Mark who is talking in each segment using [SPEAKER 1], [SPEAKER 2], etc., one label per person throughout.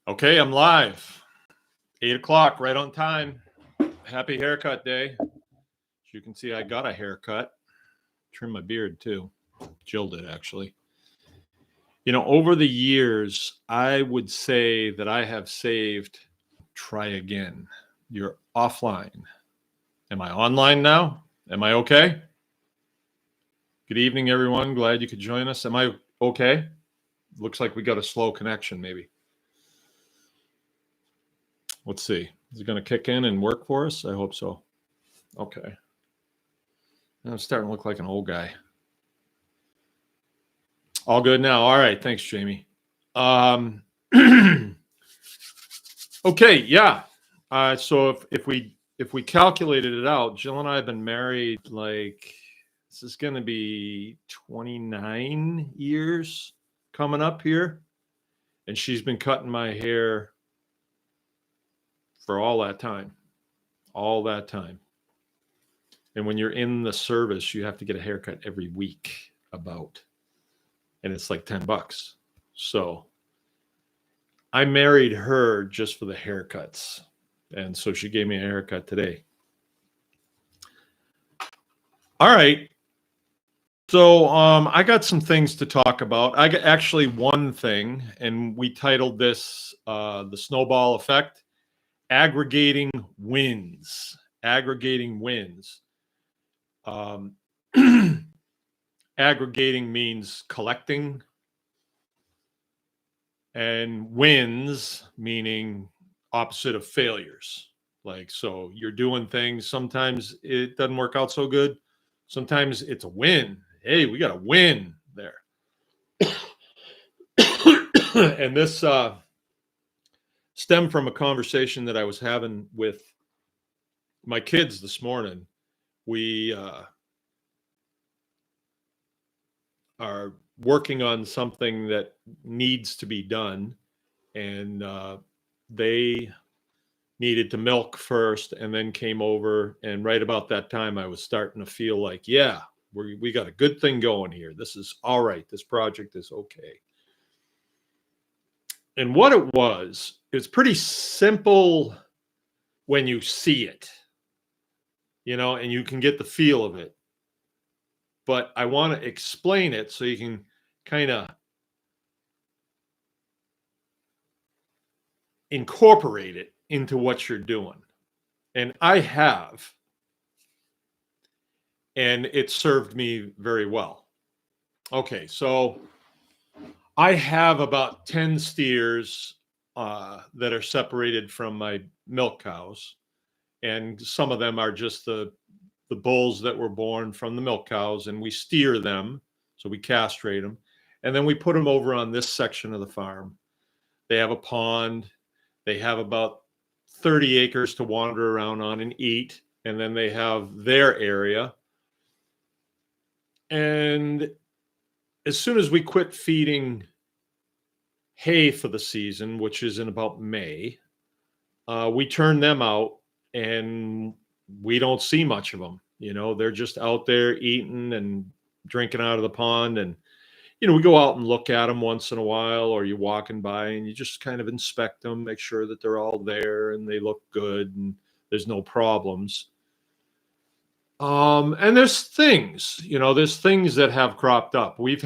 [SPEAKER 1] Okay, I'm live. 8 o'clock, right on time. Happy haircut day. As you can see, I got a haircut. Trim my beard too. Jill did, actually. You know, over the years, I would say that I have saved. Try again. You're offline. Am I online now? Am I okay? Good evening, everyone. Glad you could join us. Am I okay? Looks like we got a slow connection, maybe. Let's see. Is it going to kick in and work for us? I hope so. Okay. I'm starting to look like an old guy. All good now. All right. Thanks, Jamie. Okay. Yeah. So if we calculated it out, Jill and I have been married this is going to be 29 years coming up here, and she's been cutting my hair for all that time. And when you're in the service, you have to get a haircut every week and it's like $10. So I married her just for the haircuts. And so she gave me a haircut today. All right. So I got some things to talk about. I got actually one thing, and we titled this the Snowball Effect, Aggregating Wins. Aggregating wins. Aggregating means collecting, and wins meaning opposite of failures. So you're doing things, sometimes it doesn't work out so good, sometimes it's a win. Hey, we got a win there. And this stemmed from a conversation that I was having with my kids this morning. We are working on something that needs to be done, and they needed to milk first and then came over, and right about that time I was starting to feel like, yeah, we got a good thing going here. This is all right. This project is okay. And what it was pretty simple when you see it, and you can get the feel of it. But I want to explain it so you can kind of incorporate it into what you're doing. And I have. And it served me very well. Okay, so I have about 10 steers that are separated from my milk cows. And some of them are just the bulls that were born from the milk cows, and we steer them. So we castrate them. And then we put them over on this section of the farm. They have a pond. They have about 30 acres to wander around on and eat. And then they have their area. And as soon as we quit feeding hay for the season, which is in about May, we turn them out, and we don't see much of them. They're just out there eating and drinking out of the pond. And, we go out and look at them once in a while, or you're walking by and you just kind of inspect them, make sure that they're all there and they look good and there's no problems. And there's things that have cropped up. We've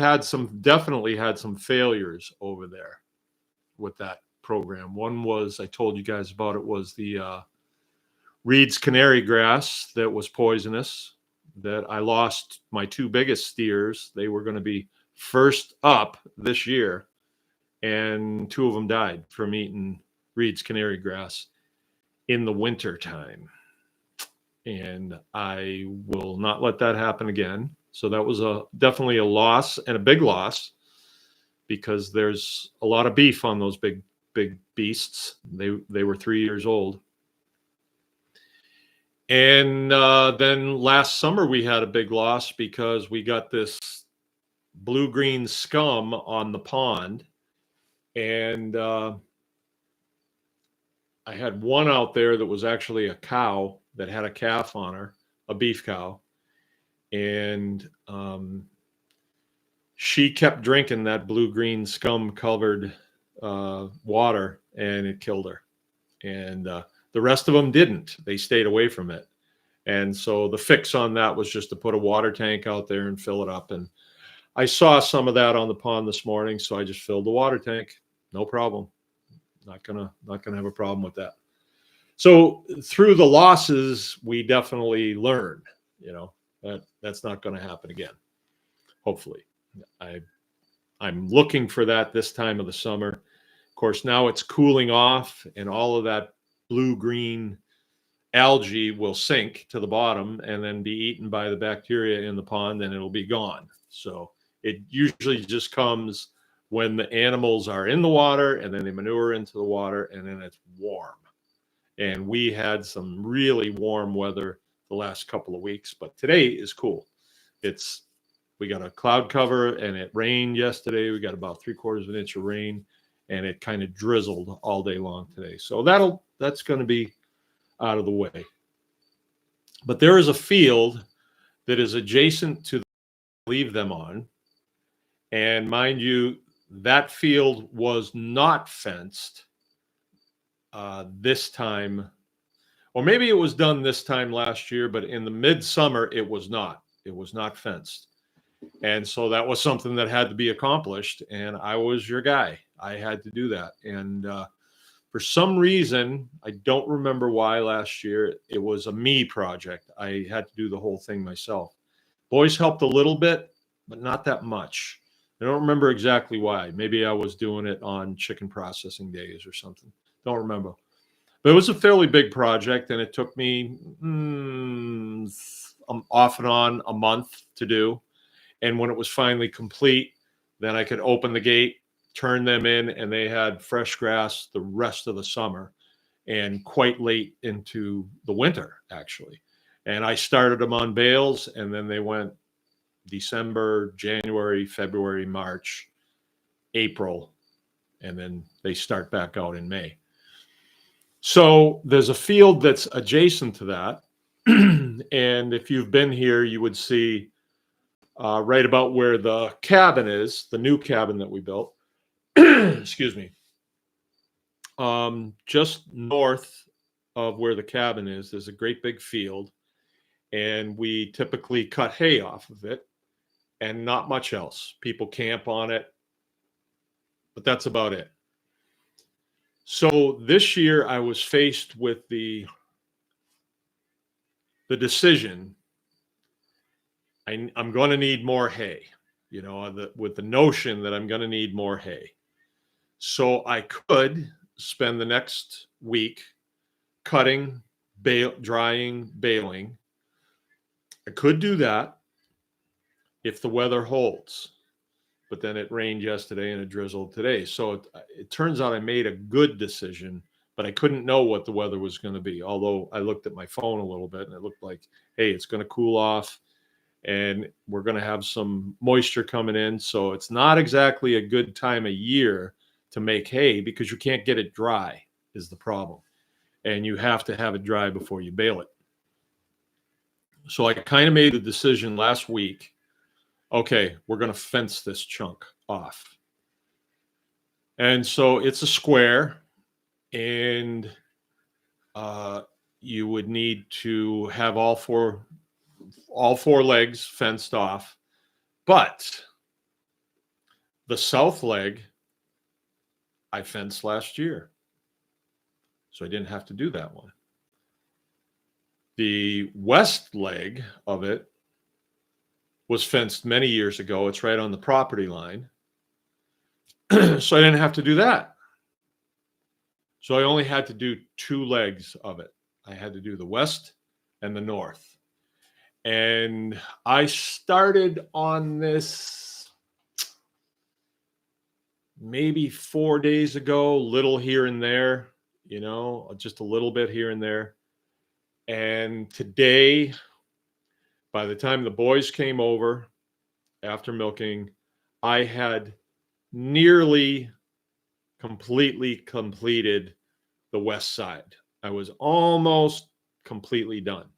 [SPEAKER 1] definitely had some failures over there with that program. One was, I told you guys about it, was the Reed's canary grass that was poisonous, that I lost my two biggest steers. They were going to be first up this year, and two of them died from eating Reed's canary grass in the winter time. And I will not let that happen again. So that was definitely a loss, and a big loss, because there's a lot of beef on those big beasts. They were 3 years old. And then last summer we had a big loss because we got this blue-green scum on the pond. And I had one out there that was actually a cow that had a calf on her, a beef cow. And she kept drinking that blue-green scum-covered water, and it killed her. And the rest of them didn't. They stayed away from it. And so the fix on that was just to put a water tank out there and fill it up. And I saw some of that on the pond this morning, so I just filled the water tank. No problem. Not gonna have a problem with that. So through the losses, we definitely learned, that's not going to happen again. Hopefully, I'm looking for that this time of the summer. Of course, now it's cooling off, and all of that blue-green algae will sink to the bottom and then be eaten by the bacteria in the pond, and it'll be gone. So it usually just comes when the animals are in the water, and then they manure into the water, and then it's warm. And we had some really warm weather the last couple of weeks, but today is cool. We got a cloud cover, and it rained yesterday. We got about 3/4 of an inch of rain, and it kind of drizzled all day long today. So that's going to be out of the way. But there is a field that is adjacent to the leave them on. And mind you, that field was not fenced this time, or maybe it was done this time last year, but in the midsummer, it was not. It was not fenced. And so that was something that had to be accomplished. And I was your guy. I had to do that. And for some reason, I don't remember why last year, it was a me project. I had to do the whole thing myself. Boys helped a little bit, but not that much. I don't remember exactly why. Maybe I was doing it on chicken processing days or something. Don't remember. But it was a fairly big project, and it took me off and on a month to do. And when it was finally complete, then I could open the gate, turn them in, and they had fresh grass the rest of the summer and quite late into the winter, actually. And I started them on bales, and then they went December, January, February, March, April, and then they start back out in May. So there's a field that's adjacent to that. And if you've been here, you would see right about where the cabin is, the new cabin that we built. Excuse me. Just north of where the cabin is, there's a great big field. And we typically cut hay off of it and not much else. People camp on it, but that's about it. So this year I was faced with the decision. I'm going to need more hay, with the notion that I'm going to need more hay. So I could spend the next week cutting, drying, baling. I could do that if the weather holds. But then it rained yesterday and it drizzled today. So it turns out I made a good decision, but I couldn't know what the weather was going to be. Although I looked at my phone a little bit and it looked like, hey, it's going to cool off and we're going to have some moisture coming in. So it's not exactly a good time of year to make hay because you can't get it dry is the problem. And you have to have it dry before you bale it. So I kind of made the decision last week. Okay, we're going to fence this chunk off. And so it's a square, and you would need to have all four legs fenced off. But the south leg, I fenced last year. So I didn't have to do that one. The west leg of it was fenced many years ago. It's right on the property line. So I didn't have to do that. So I only had to do 2 legs of it. I had to do the west and the north. And I started on this maybe 4 days ago, little here and there, just a little bit here and there. And today, by the time the boys came over after milking, I had nearly completely completed the west side. I was almost completely done.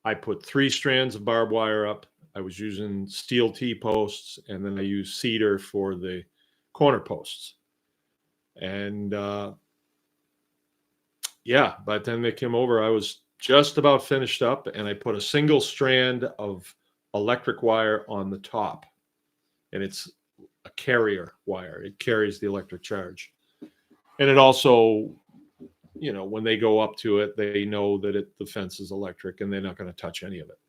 [SPEAKER 1] I put 3 strands of barbed wire up. I was using steel T-posts, and then I used cedar for the corner posts. And yeah, by the time they came over, I was just about finished up, and I put a single strand of electric wire on the top, and it's a carrier wire. It carries the electric charge. And it also, you know, when they go up to it, they know that the fence is electric and they're not going to touch any of it.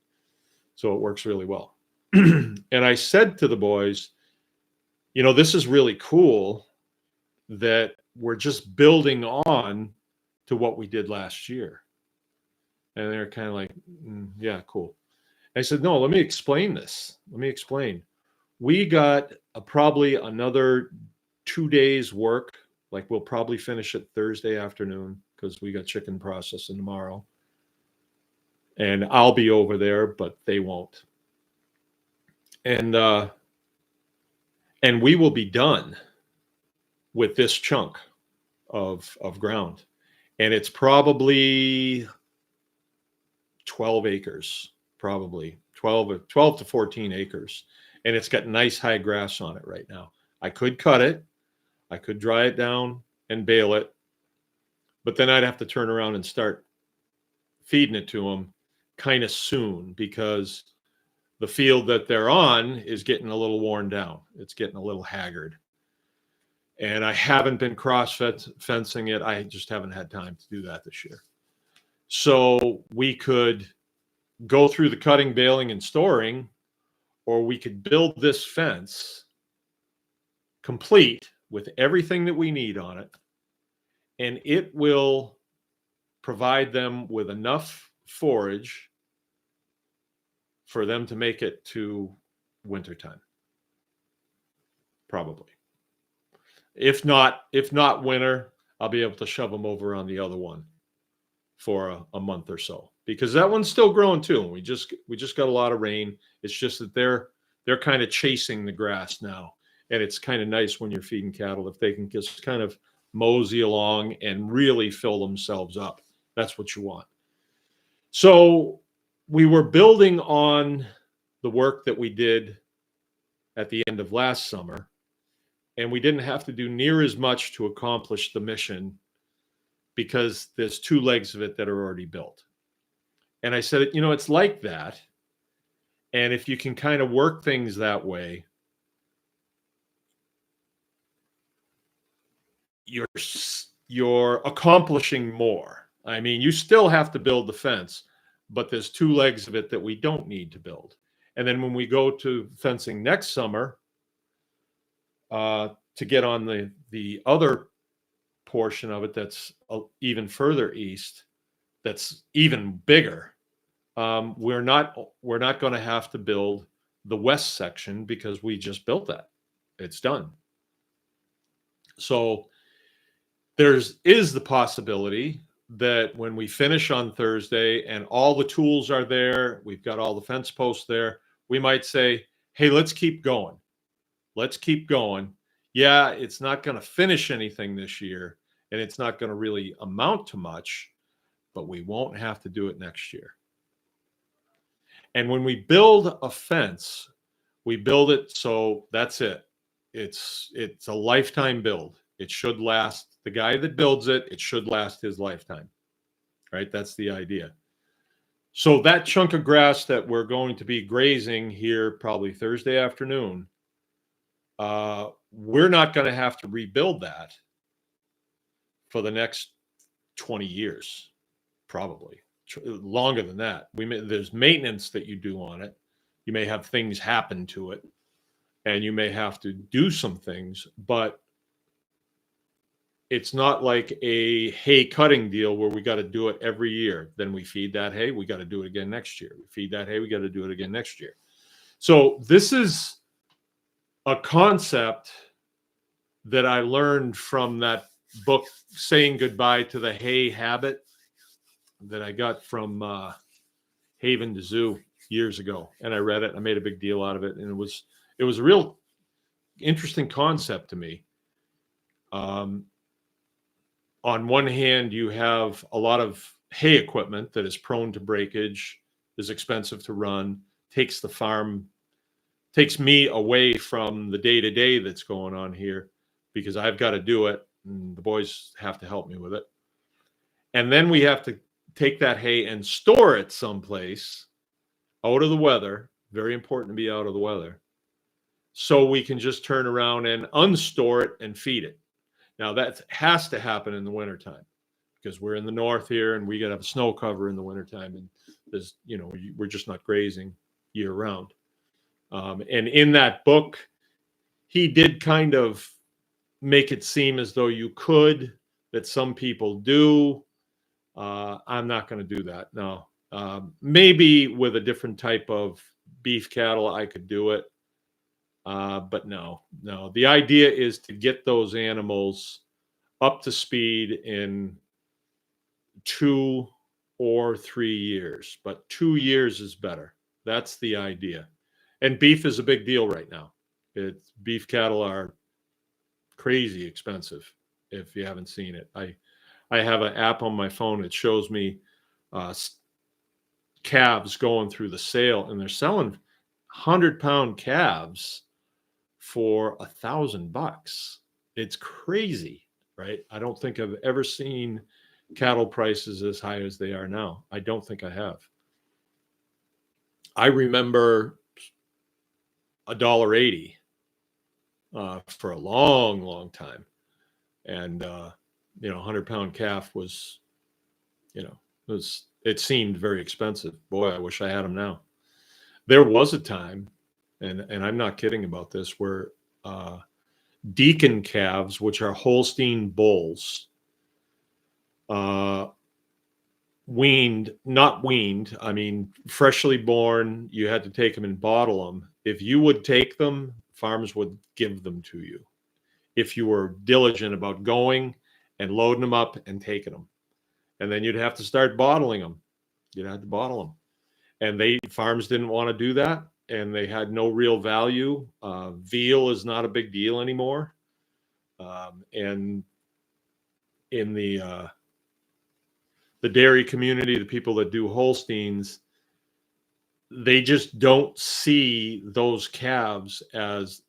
[SPEAKER 1] So it works really well. And I said to the boys, you know, this is really cool that we're just building on to what we did last year. And they're kind of like, yeah, cool. I said, no, let me explain this. Let me explain. We got probably another 2 days work. Like we'll probably finish it Thursday afternoon because we got chicken processing tomorrow. And I'll be over there, but they won't. And we will be done with this chunk of ground. And it's probably 12 acres, probably 12 to 14 acres. And it's got nice high grass on it right now. I could cut it. I could dry it down and bale it. But then I'd have to turn around and start feeding it to them kind of soon because the field that they're on is getting a little worn down. It's getting a little haggard. And I haven't been fencing it. I just haven't had time to do that this year. So we could go through the cutting, baling, and storing, or we could build this fence complete with everything that we need on it. And it will provide them with enough forage for them to make it to wintertime. Probably. If not winter, I'll be able to shove them over on the other one for a month or so, because that one's still growing too. We just got a lot of rain. It's just that they're kind of chasing the grass now. And it's kind of nice when you're feeding cattle if they can just kind of mosey along and really fill themselves up. That's what you want. So we were building on the work that we did at the end of last summer, and we didn't have to do near as much to accomplish the mission because there's 2 legs of it that are already built. And I said, you know, it's like that. And if you can kind of work things that way, you're accomplishing more. I mean, you still have to build the fence, but there's 2 legs of it that we don't need to build. And then when we go to fencing next summer, to get on the other portion of it that's even further east, that's even bigger, we're not going to have to build the west section because we just built that. It's done. So there is the possibility that when we finish on Thursday and all the tools are there, we've got all the fence posts there, we might say, hey, let's keep going. Let's keep going. Yeah, it's not going to finish anything this year, and it's not going to really amount to much, but we won't have to do it next year. And when we build a fence, we build it so that's it. It's a lifetime build. It should last. The guy that builds it, it should last his lifetime, right? That's the idea. So that chunk of grass that we're going to be grazing here probably Thursday afternoon, we're not going to have to rebuild that for the next 20 years, probably longer than that. There's maintenance that you do on it. You may have things happen to it, and you may have to do some things, but it's not like a hay cutting deal where we got to do it every year. Then we feed that hay, we got to do it again next year. We feed that hay, we got to do it again next year. So this is a concept that I learned from that book, Saying Goodbye to the Hay Habit, that I got from Haven to Zoo years ago. And I read it, I made a big deal out of it. And it was a real interesting concept to me. On one hand, you have a lot of hay equipment that is prone to breakage, is expensive to run, takes me away from the day-to-day that's going on here. because I've got to do it, and the boys have to help me with it. And then we have to take that hay and store it someplace out of the weather. Very important to be out of the weather. So we can just turn around and unstore it and feed it. Now that has to happen in the wintertime, because we're in the north here and we got to have a snow cover in the wintertime. And there's, we're just not grazing year round. And in that book, he did kind of make it seem as though you could, that some people do. I'm not going to do that. No. Maybe with a different type of beef cattle, I could do it. But no. The idea is to get those animals up to speed in 2 or 3 years, but 2 years is better. That's the idea. And beef is a big deal right now. Beef cattle are crazy expensive. If you haven't seen it, I have an app on my phone that shows me calves going through the sale, and they're selling 100-pound calves for $1,000. It's crazy, right? I don't think I've ever seen cattle prices as high as they are now. I don't think I have. I remember $1.80 for a long, long time. And, 100-pound calf was, it seemed very expensive. Boy, I wish I had them now. There was a time, and I'm not kidding about this, where Deacon calves, which are Holstein bulls, freshly born, you had to take them and bottle them. If you would take them, farms would give them to you if you were diligent about going and loading them up and taking them. And then you'd have to start bottling them. You'd have to bottle them. And farms didn't want to do that, and they had no real value. Veal is not a big deal anymore. And in the dairy community, the people that do Holsteins, they just don't see those calves as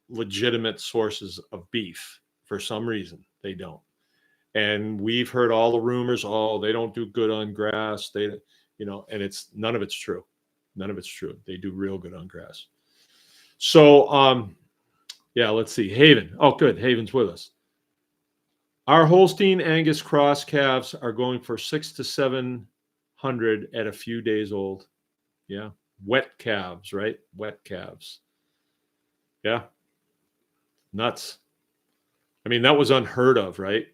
[SPEAKER 1] legitimate sources of beef. For some reason, they don't. And we've heard all the rumors, they don't do good on grass. And none of it's true. None of it's true. They do real good on grass. So, let's see. Haven. Oh, good. Haven's with us. Our Holstein Angus cross calves are going for $600 to $700 at a few days old. Yeah. Wet calves, right? Wet calves. Yeah. Nuts. I mean, that was unheard of, right?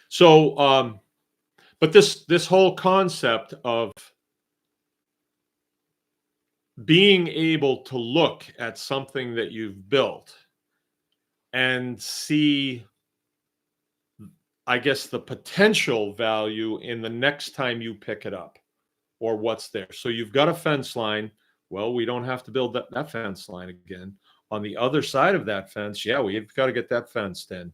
[SPEAKER 1] So, but this whole concept of being able to look at something that you've built and see, I guess, the potential value in the next time you pick it up, or what's there. So you've got a fence line. Well, we don't have to build that fence line again. On the other side of that fence, we've got to get that fenced in.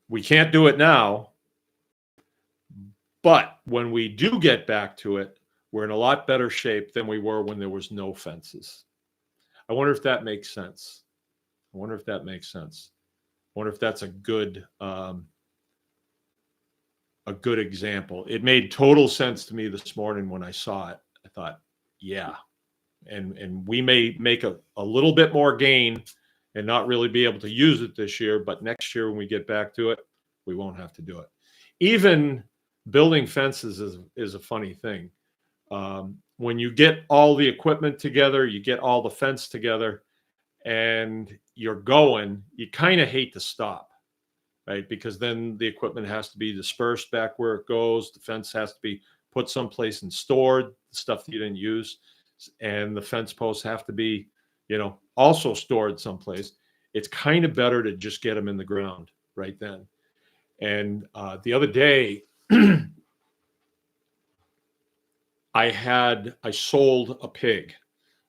[SPEAKER 1] We can't do it now, but when we do get back to it, we're in a lot better shape than we were when there was no fences. I wonder if that makes sense. I wonder if that's a good example. It made total sense to me this morning when I saw it. I thought, yeah. And we may make a little bit more gain and not really be able to use it this year, but next year when we get back to it, we won't have to do it. Even building fences is a funny thing. When you get all the equipment together, you get all the fence together, and you're going, you kind of hate to stop, right? Because then the equipment has to be dispersed back where it goes. The fence has to be put someplace and stored, the stuff that you didn't use. And the fence posts have to be, also stored someplace. It's kind of better to just get them in the ground right then. And the other day, I sold a pig.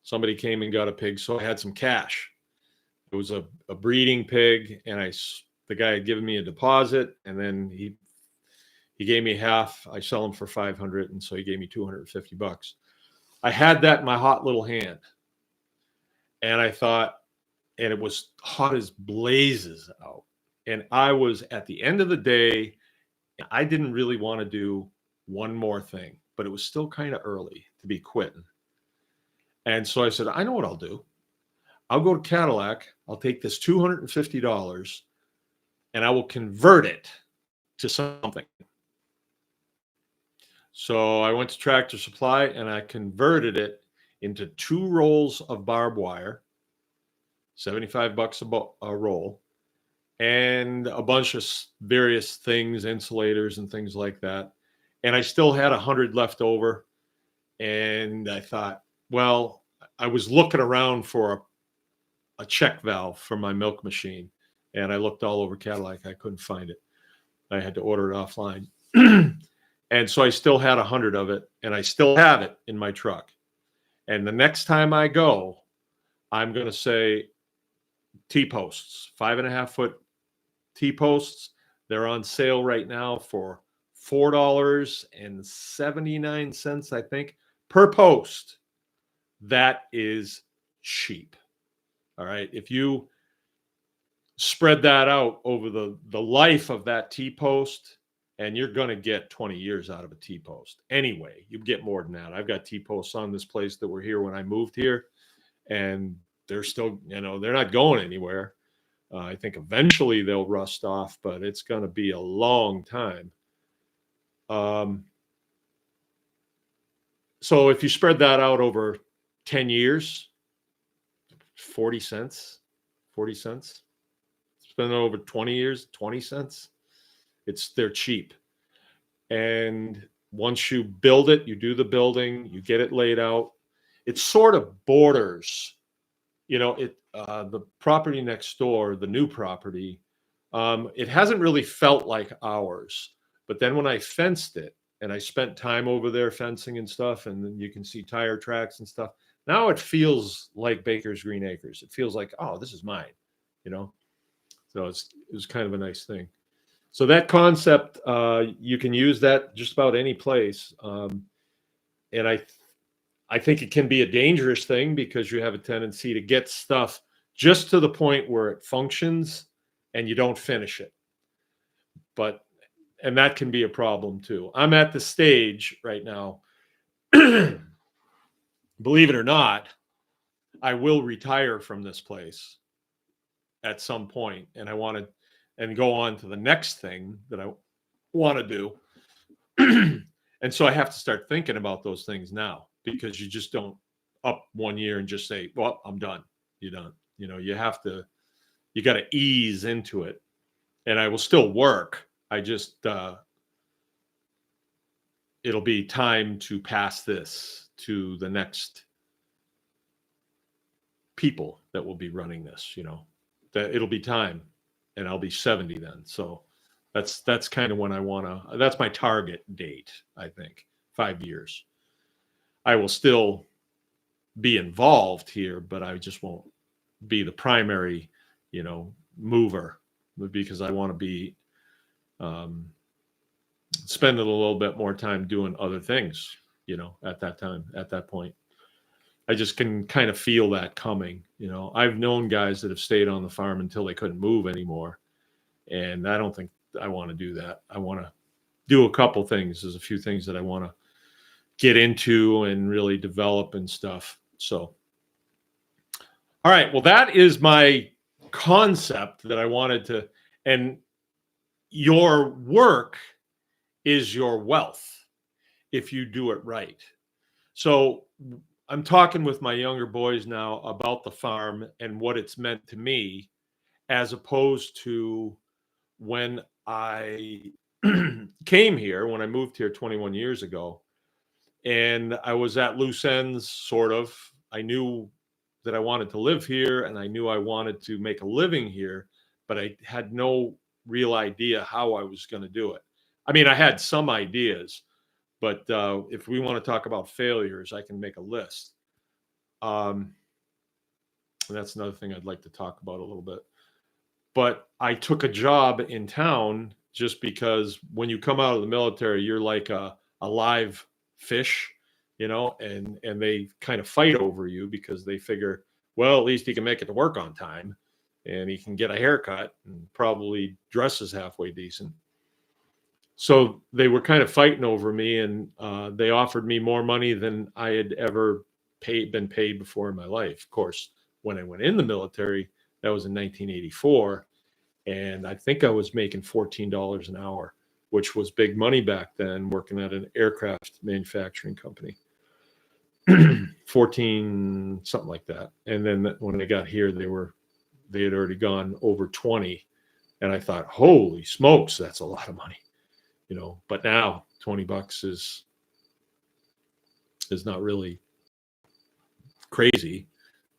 [SPEAKER 1] Somebody came and got a pig, so I had some cash. It was a breeding pig, and the guy had given me a deposit, and then he gave me half. I sell him for $500, and so he gave me $250. I had that in my hot little hand, And I thought, and it was hot as blazes out. And I was at the end of the day, I didn't really want to do one more thing, but it was still kind of early to be quitting. And so I said, I know what I'll do. I'll go to Cadillac. I'll take this $250 and I will convert it to something. So I went to Tractor Supply and I converted it into 2 rolls of barbed wire, $75 a roll, and a bunch of various things, insulators and things like that. And I still had 100 left over. And I thought, well, I was looking around for a check valve for my milk machine. And I looked all over Cadillac. I couldn't find it. I had to order it offline. And so I still had 100 of it, and I still have it in my truck. And the next time I go, I'm going to say T-posts, 5.5-foot T-posts. They're on sale right now for $4.79, I think, per post. That is cheap. All right. If you spread that out over the life of that T-post, and you're going to get 20 years out of a T-post. Anyway, you get more than that. I've got T-posts on this place that were here when I moved here, and they're still, they're not going anywhere. I think eventually they'll rust off, but it's going to be a long time. So if you spread that out over 10 years, 40 cents. Spend it over 20 years, 20 cents. They're cheap. And once you build it, you do the building, you get it laid out. It sort of borders, the property next door, the new property, it hasn't really felt like ours. But then when I fenced it and I spent time over there fencing and stuff, and then you can see tire tracks and stuff, now it feels like Baker's Green Acres. It feels like, oh, this is mine, So it was kind of a nice thing. So that concept, you can use that just about any place. And I think it can be a dangerous thing because you have a tendency to get stuff just to the point where it functions and you don't finish it. And that can be a problem too. I'm at the stage right now, believe it or not, I will retire from this place at some point, and I want to go on to the next thing that I want to do. And so I have to start thinking about those things now, because you just don't up one year and just say, well, I'm done. You're done. You got to ease into it. And I will still work. I just, it'll be time to pass this to the next people that will be running this, that it'll be time. And I'll be 70 then. So that's kind of when that's my target date, I think, 5 years. I will still be involved here, but I just won't be the primary, mover, because I want to be spending a little bit more time doing other things, at that point. I just can kind of feel that coming. I've known guys that have stayed on the farm until they couldn't move anymore. And I don't think I want to do that. I want to do a couple things. There's a few things that I want to get into and really develop and stuff. So, all right. Well, that is my concept that I wanted to, and your work is your wealth if you do it right. So I'm talking with my younger boys now about the farm and what it's meant to me, as opposed to when I came here, when I moved here 21 years ago, and I was at loose ends, sort of. I knew that I wanted to live here, and I knew I wanted to make a living here, but I had no real idea how I was going to do it. I mean, I had some ideas, but if we want to talk about failures, I can make a list. And that's another thing I'd like to talk about a little bit. But I took a job in town just because when you come out of the military, you're like a live fish, and they kind of fight over you because they figure, Well, at least he can make it to work on time, and he can get a haircut and probably dresses halfway decent. So they were kind of fighting over me, and they offered me more money than I had ever been paid before in my life. Of course, when I went in the military, that was in 1984, and I think I was making $14 an hour, which was big money back then, working at an aircraft manufacturing company. 14, something like that. And then when I got here, they had already gone over 20, and I thought, holy smokes, that's a lot of money. But now $20 is not really crazy.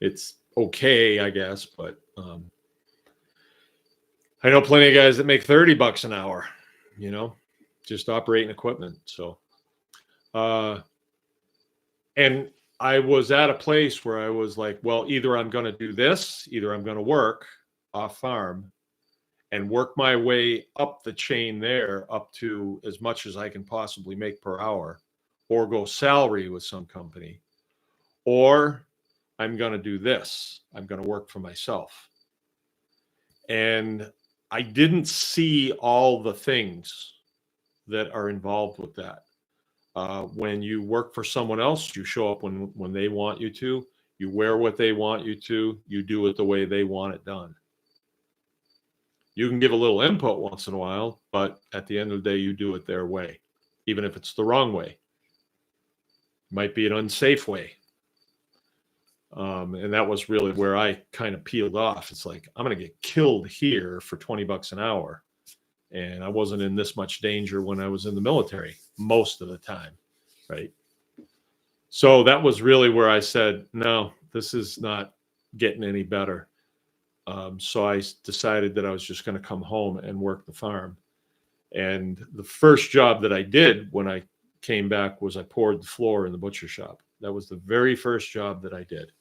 [SPEAKER 1] It's okay, I guess, but I know plenty of guys that make $30 an hour, just operating equipment. So, and I was at a place where I was like, well, either I'm going to do this, either I'm going to work off farm and work my way up the chain there up to as much as I can possibly make per hour, or go salary with some company, or I'm going to do this. I'm going to work for myself. And I didn't see all the things that are involved with that. When you work for someone else, you show up when they want you to, you wear what they want you to, you do it the way they want it done. You can give a little input once in a while, but at the end of the day, you do it their way, even if it's the wrong way. It might be an unsafe way. And that was really where I kind of peeled off. It's like, I'm going to get killed here for $20 an hour. And I wasn't in this much danger when I was in the military most of the time, right? So that was really where I said, no, this is not getting any better. So I decided that I was just going to come home and work the farm. And the first job that I did when I came back was I poured the floor in the butcher shop. That was the very first job that I did.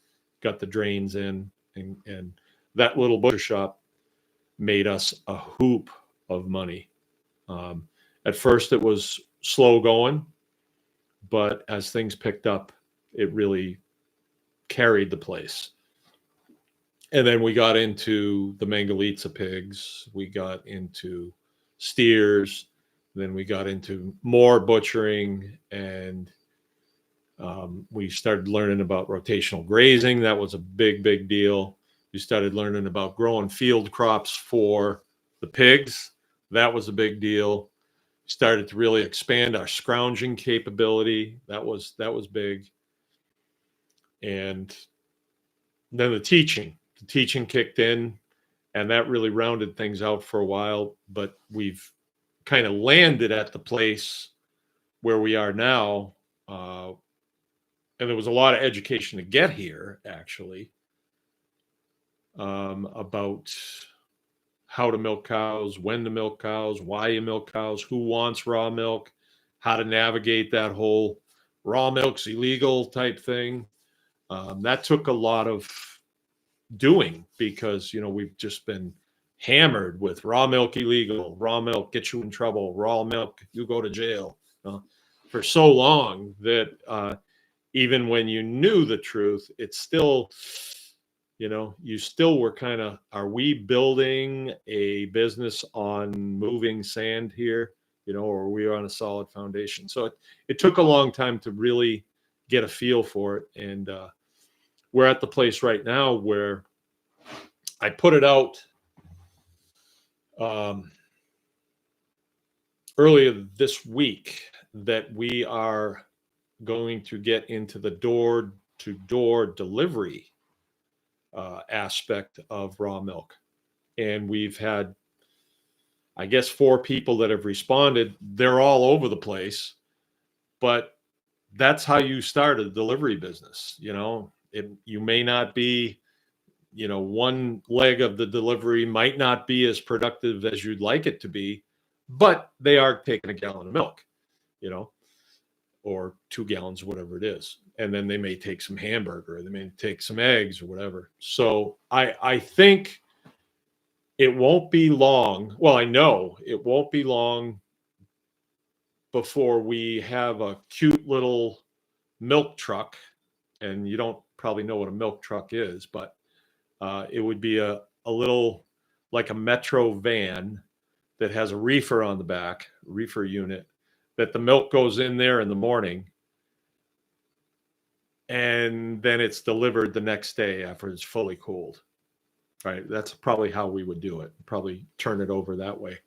[SPEAKER 1] Got the drains in, and that little butcher shop made us a hoop of money. At first it was slow going, but as things picked up, it really carried the place. And then we got into the Mangalitsa pigs, we got into steers, then we got into more butchering, and we started learning about rotational grazing. That was a big deal. We started learning about growing field crops for the pigs. That was a big deal. Started to really expand our scrounging capability. That was big. And then the teaching kicked in, and that really rounded things out for a while. But we've kind of landed at the place where we are now. And there was a lot of education to get here, actually, about how to milk cows, when to milk cows, why you milk cows, who wants raw milk, how to navigate that whole raw milk's illegal type thing. That took a lot of doing because, we've just been hammered with raw milk illegal, raw milk gets you in trouble, raw milk, you go to jail for so long that even when you knew the truth, it's still, you still were kind of, are we building a business on moving sand here, or are we on a solid foundation? So it took a long time to really get a feel for it. And we're at the place right now where I put it out earlier this week that we are going to get into the door-to-door delivery aspect of raw milk. And we've had, I guess, 4 people that have responded. They're all over the place, but that's how you start a delivery business. You may not be, one leg of the delivery might not be as productive as you'd like it to be, but they are taking a gallon of milk, or 2 gallons, whatever it is. And then they may take some hamburger, or they may take some eggs or whatever. So I think it won't be long. Well, I know it won't be long before we have a cute little milk truck, and you don't probably know what a milk truck is, but it would be a little, like a Metro van that has a reefer on the back, reefer unit, that the milk goes in there in the morning, and then it's delivered the next day after it's fully cooled. Right? That's probably how we would do it. Probably turn it over that way.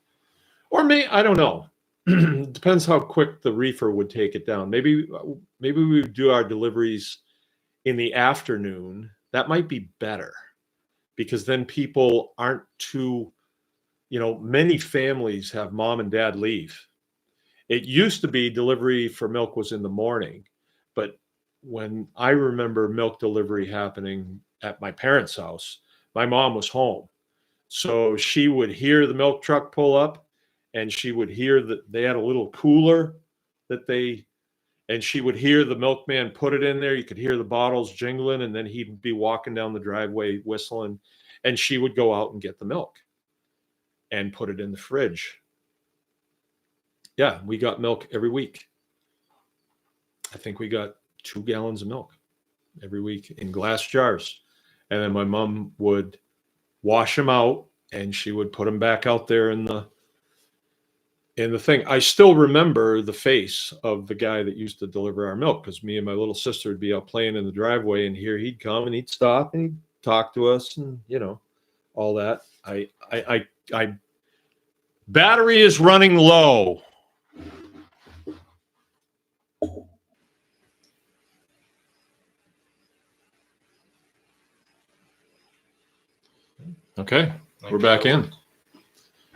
[SPEAKER 1] Or I don't know. Depends how quick the reefer would take it down. Maybe we would do our deliveries in the afternoon. That might be better, because then people aren't too, many families have mom and dad leave. It used to be delivery for milk was in the morning, but when I remember milk delivery happening at my parents' house, my mom was home. So she would hear the milk truck pull up, and she would hear that they had a little cooler and she would hear the milkman put it in there. You could hear the bottles jingling, and then he'd be walking down the driveway whistling, and she would go out and get the milk and put it in the fridge. Yeah, we got milk every week. I think we got 2 gallons of milk every week in glass jars. And then my mom would wash them out, and she would put them back out there in the thing. I still remember the face of the guy that used to deliver our milk, because me and my little sister would be out playing in the driveway, and here he'd come and he'd stop and he'd talk to us, and all that. I battery is running low. Okay, we're back in.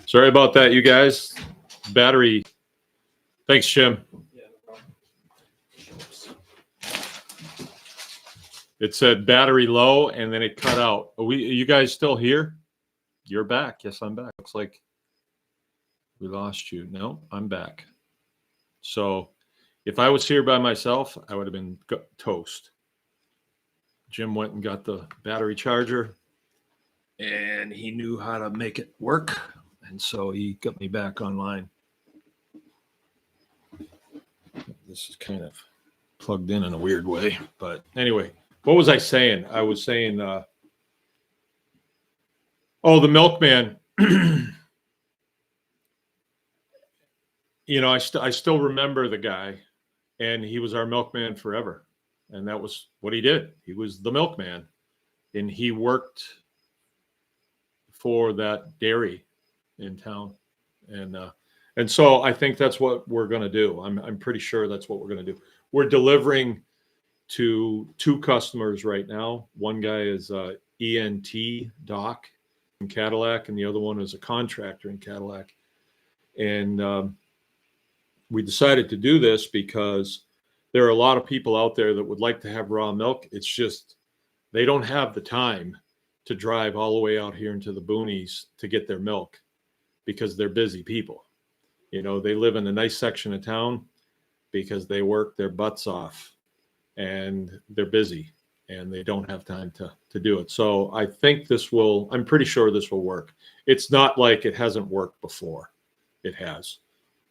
[SPEAKER 1] Sorry about that, you guys. Battery. Thanks, Jim. It said battery low, and then it cut out. Are you guys still here? You're back. Yes, I'm back. Looks like we lost you. No, I'm back. So if I was here by myself, I would have been toast. Jim went and got the battery charger, and he knew how to make it work, and so he got me back online. This is kind of plugged in a weird way, but anyway, what was I saying? I was saying, the milkman. I still remember the guy, and he was our milkman forever, and that was what he did. He was the milkman, and he worked for that dairy in town, and so I think that's what we're going to do. I'm pretty sure that's what we're going to do. We're delivering to 2 customers right now. One guy is ENT doc in Cadillac, and the other one is a contractor in Cadillac. And we decided to do this because there are a lot of people out there that would like to have raw milk. It's just they don't have the time to drive all the way out here into the boonies to get their milk, because they're busy people. They live in a nice section of town because they work their butts off, and they're busy, and they don't have time to do it. So I think I'm pretty sure this will work. It's not like it hasn't worked before. It has.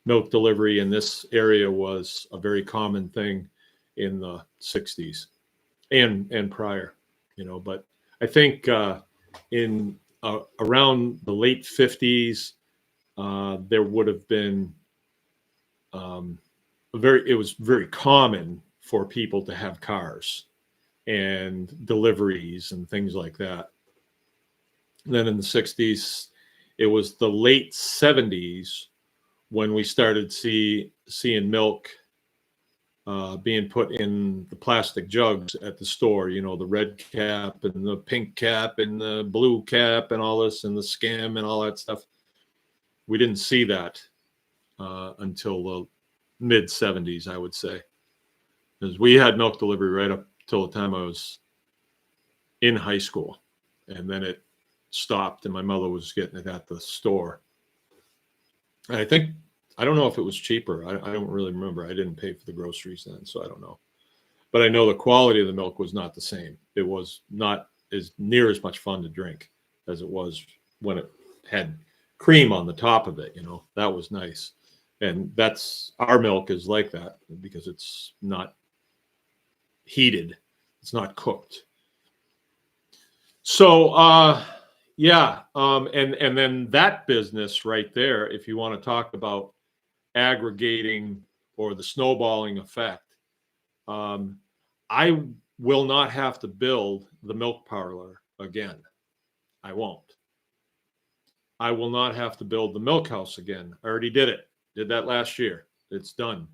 [SPEAKER 1] Milk delivery in this area was a very common thing in the 60s and prior, but I think in around the late 50s, there would have been it was very common for people to have cars and deliveries and things like that. And then in the 60s, it was the late 70s when we started seeing milk being put in the plastic jugs at the store, the red cap and the pink cap and the blue cap and all this, and the skim and all that stuff. We didn't see that until the mid 70s, I would say, because we had milk delivery right up till the time I was in high school, and then it stopped, and my mother was getting it at the store. And I don't know if it was cheaper. I don't really remember. I didn't pay for the groceries then, so I don't know. But I know the quality of the milk was not the same. It was not as near as much fun to drink as it was when it had cream on the top of it. That was nice. And our milk is like that because it's not heated. It's not cooked. So yeah, and then that business right there, if you want to talk about aggregating or the snowballing effect, um, I will not have to build the milk parlor again. I won't. I will not have to build the milk house again. I already did it. Did that last year. It's done.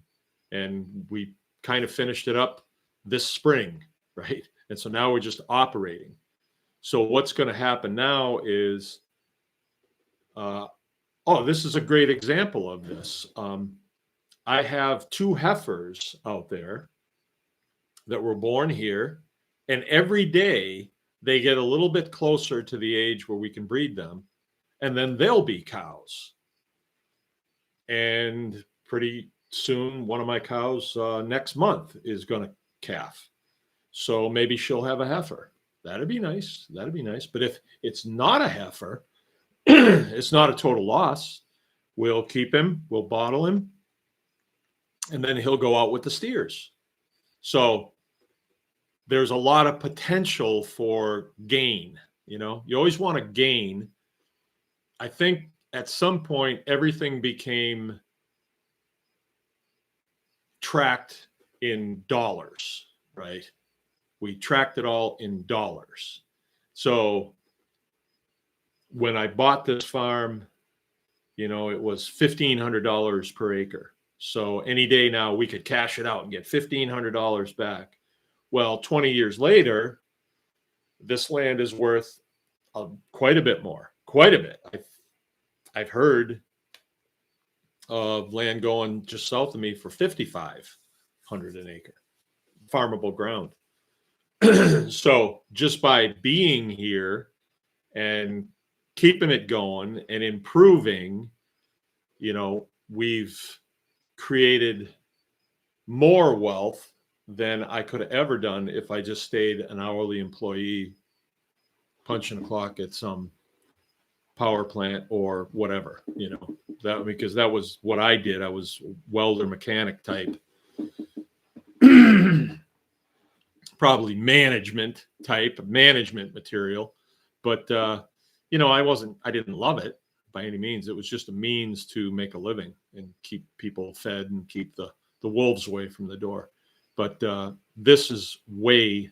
[SPEAKER 1] And we kind of finished it up this spring, right? And so now we're just operating. So what's going to happen now is, oh, this is a great example of this. I have 2 heifers out there that were born here, and every day they get a little bit closer to the age where we can breed them, and then they'll be cows. And pretty soon, one of my cows next month is going to calf. So maybe she'll have a heifer. That'd be nice. That'd be nice. But if it's not a heifer, it's not a total loss. We'll keep him, we'll bottle him, and then he'll go out with the steers. So there's a lot of potential for gain. You know, you always want to gain. I think at some point, everything became tracked in dollars, right? We tracked it all in dollars. So when I bought this farm, you know, it was $1,500 per acre. So any day now we could cash it out and get $1,500 back. Well, 20 years later, this land is worth quite a bit more, quite a bit. I've heard of land going just south of me for $5,500 an acre, farmable ground. So just by being here and keeping it going and improving, you know, we've created more wealth than I could have ever done if I just stayed an hourly employee punching a clock at some power plant or whatever, you know, that because that was what I did. I was welder mechanic type, probably management type, management material. But, you know, I didn't love it by any means. It was just a means to make a living and keep people fed and keep the wolves away from the door. But this is way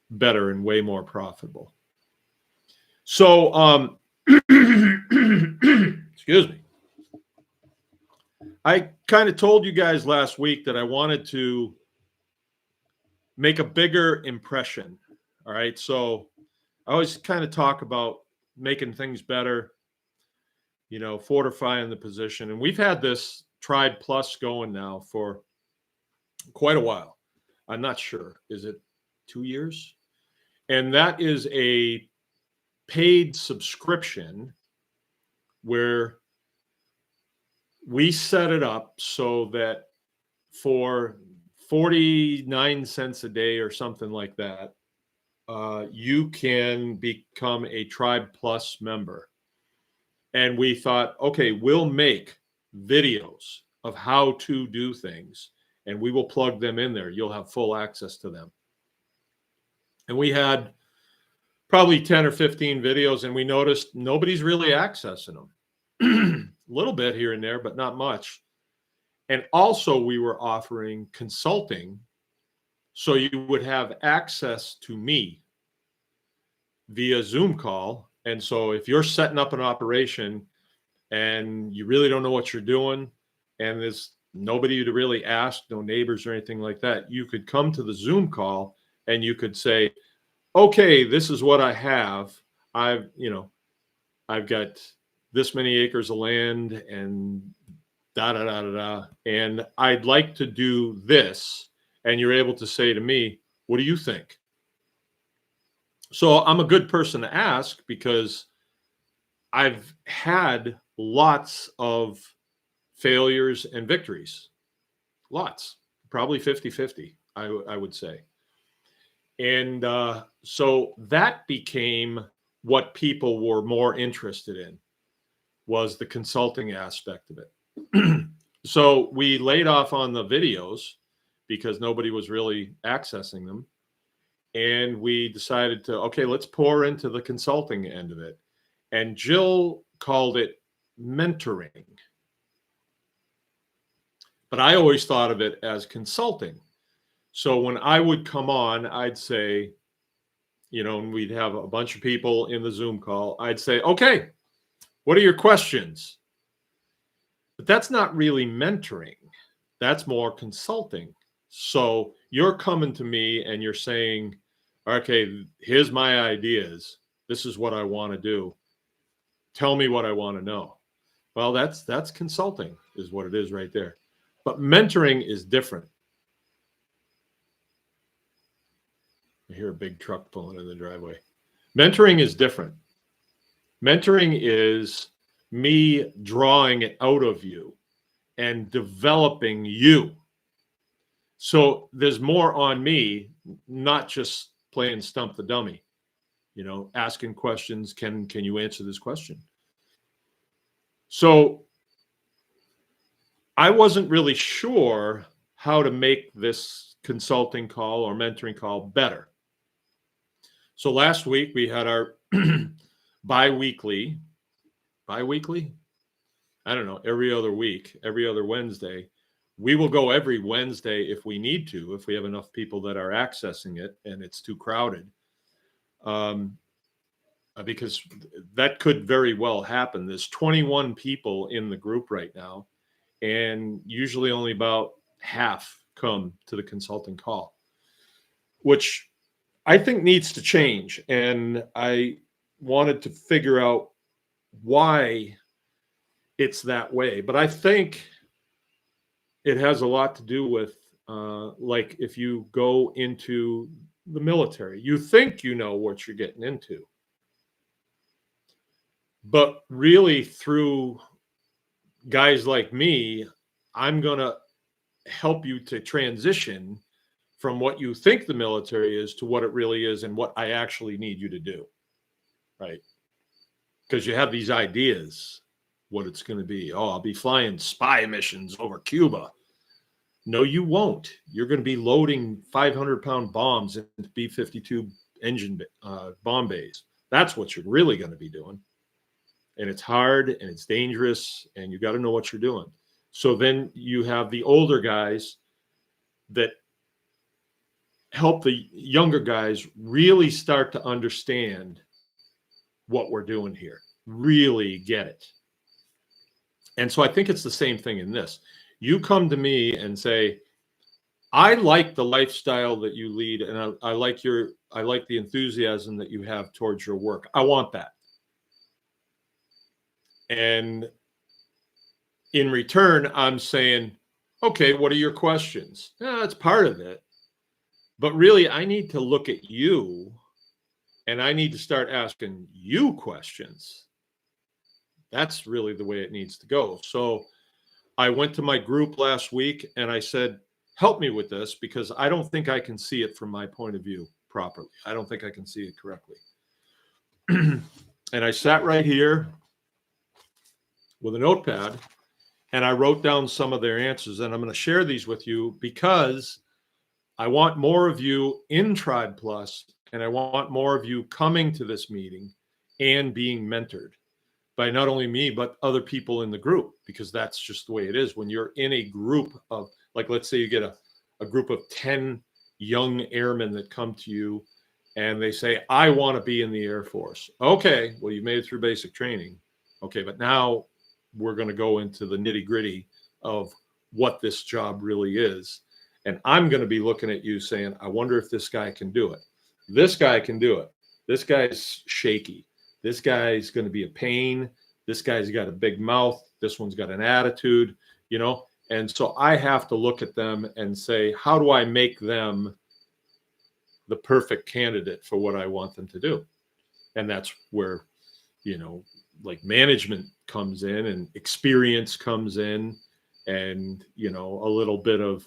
[SPEAKER 1] better and way more profitable. So, excuse me. I kind of told you guys last week that I wanted to make a bigger impression. All right. So I always kind of talk about making things better, you know, fortifying the position. And we've had this Tribe Plus going now for quite a while. I'm not sure. Is it 2 years? And that is a paid subscription where we set it up so that for 49 cents a day or something like that, you can become a Tribe Plus member. And we thought, okay, we'll make videos of how to do things and we will plug them in there. You'll have full access to them. And we had probably 10 or 15 videos, and we noticed nobody's really accessing them. A little bit here and there, but not much. And also we were offering consulting, so you would have access to me via Zoom call. And so if you're setting up an operation and you really don't know what you're doing, and there's nobody to really ask, no neighbors or anything like that, you could come to the Zoom call and you could say, okay, this is what I have. I've got this many acres of land and da da da da da, and I'd like to do this. And you're able to say to me, what do you think? So I'm a good person to ask because I've had lots of failures and victories. Lots, probably 50-50, I would say. And so that became what people were more interested in, was the consulting aspect of it. So we laid off on the videos because nobody was really accessing them. and we decided to, okay, let's pour into the consulting end of it. And Jill called it mentoring. But I always thought of it as consulting. So when I would come on, I'd say, and we'd have a bunch of people in the Zoom call. I'd say, okay, what are your questions? But that's not really mentoring. That's more consulting. So you're coming to me and you're saying, okay, here's my ideas. This is what I want to do. Tell me what I want to know. Well, that's consulting is what it is right there. But mentoring is different. I hear a big truck pulling in the driveway. Mentoring is different. Mentoring is me drawing it out of you and developing you. So there's more on me, not just playing stump the dummy, asking questions. Can you answer this question? So I wasn't really sure how to make this consulting call or mentoring call better. So last week we had our bi-weekly, I don't know, every other week, every other Wednesday. We will go every Wednesday if we need to, if we have enough people that are accessing it and it's too crowded. Because that could very well happen. There's 21 people in the group right now, and usually only about half come to the consulting call, which I think needs to change. And I wanted to figure out why it's that way. But I think it has a lot to do with, like, if you go into the military, you think you know what you're getting into. But really, through guys like me, I'm going to help you to transition from what you think the military is to what it really is and what I actually need you to do. Right? Because you have these ideas, what it's going to be. Oh, I'll be flying spy missions over Cuba. No, you won't. You're going to be loading 500-pound bombs into B-52 engine bomb bays. That's what you're really going to be doing. And it's hard and it's dangerous and you got to know what you're doing. So then you have the older guys that help the younger guys really start to understand what we're doing here, really get it. And so I think it's the same thing in this. You come to me and say, I like the lifestyle that you lead, and I like the enthusiasm that you have towards your work. I want that. And in return, I'm saying, okay, what are your questions? Yeah, that's part of it. But really, I need to look at you and I need to start asking you questions. That's really the way it needs to go. So I went to my group last week and I said, help me with this because I don't think I can see it from my point of view properly. I don't think I can see it correctly. And I sat right here with a notepad and I wrote down some of their answers, and I'm going to share these with you because I want more of you in Tribe Plus, and I want more of you coming to this meeting and being mentored by not only me, but other people in the group, because that's just the way it is. When you're in a group of, like, let's say you get a group of 10 young airmen that come to you and they say, I want to be in the Air Force. Okay, well, you made it through basic training. Okay, but now we're going to go into the nitty gritty of what this job really is. And I'm going to be looking at you saying, I wonder if this guy can do it. This guy can do it. This guy's shaky. This guy's going to be a pain. This guy's got a big mouth. This one's got an attitude, And so I have to look at them and say, how do I make them the perfect candidate for what I want them to do? And that's where, like management comes in and experience comes in and, a little bit of,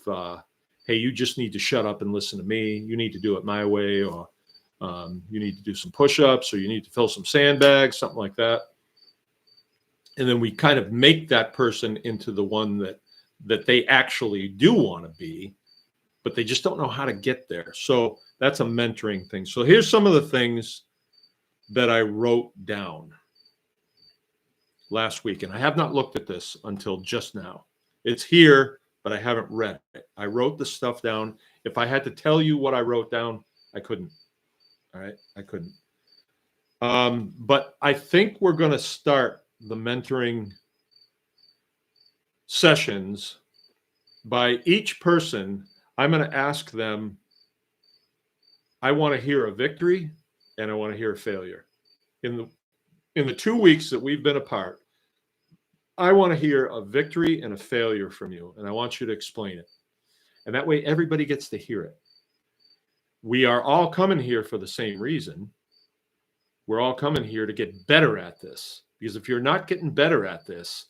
[SPEAKER 1] hey, you just need to shut up and listen to me. You need to do it my way, or you need to do some push-ups, or you need to fill some sandbags, something like that. And then we kind of make that person into the one that they actually do want to be, but they just don't know how to get there. So That's a mentoring thing. So here's some of the things that I wrote down last week, and I have not looked at this until just now. It's here, but I haven't read it. I wrote the stuff down. If I had to tell you what I wrote down, I couldn't. All right, I couldn't. But I think we're going to start the mentoring sessions by each person. I'm going to ask them, I want to hear a victory and I want to hear a failure. In the 2 weeks that we've been apart, I want to hear a victory and a failure from you, and I want you to explain it. And that way everybody gets to hear it. We are all coming here for the same reason. We're all coming here to get better at this. Because if you're not getting better at this,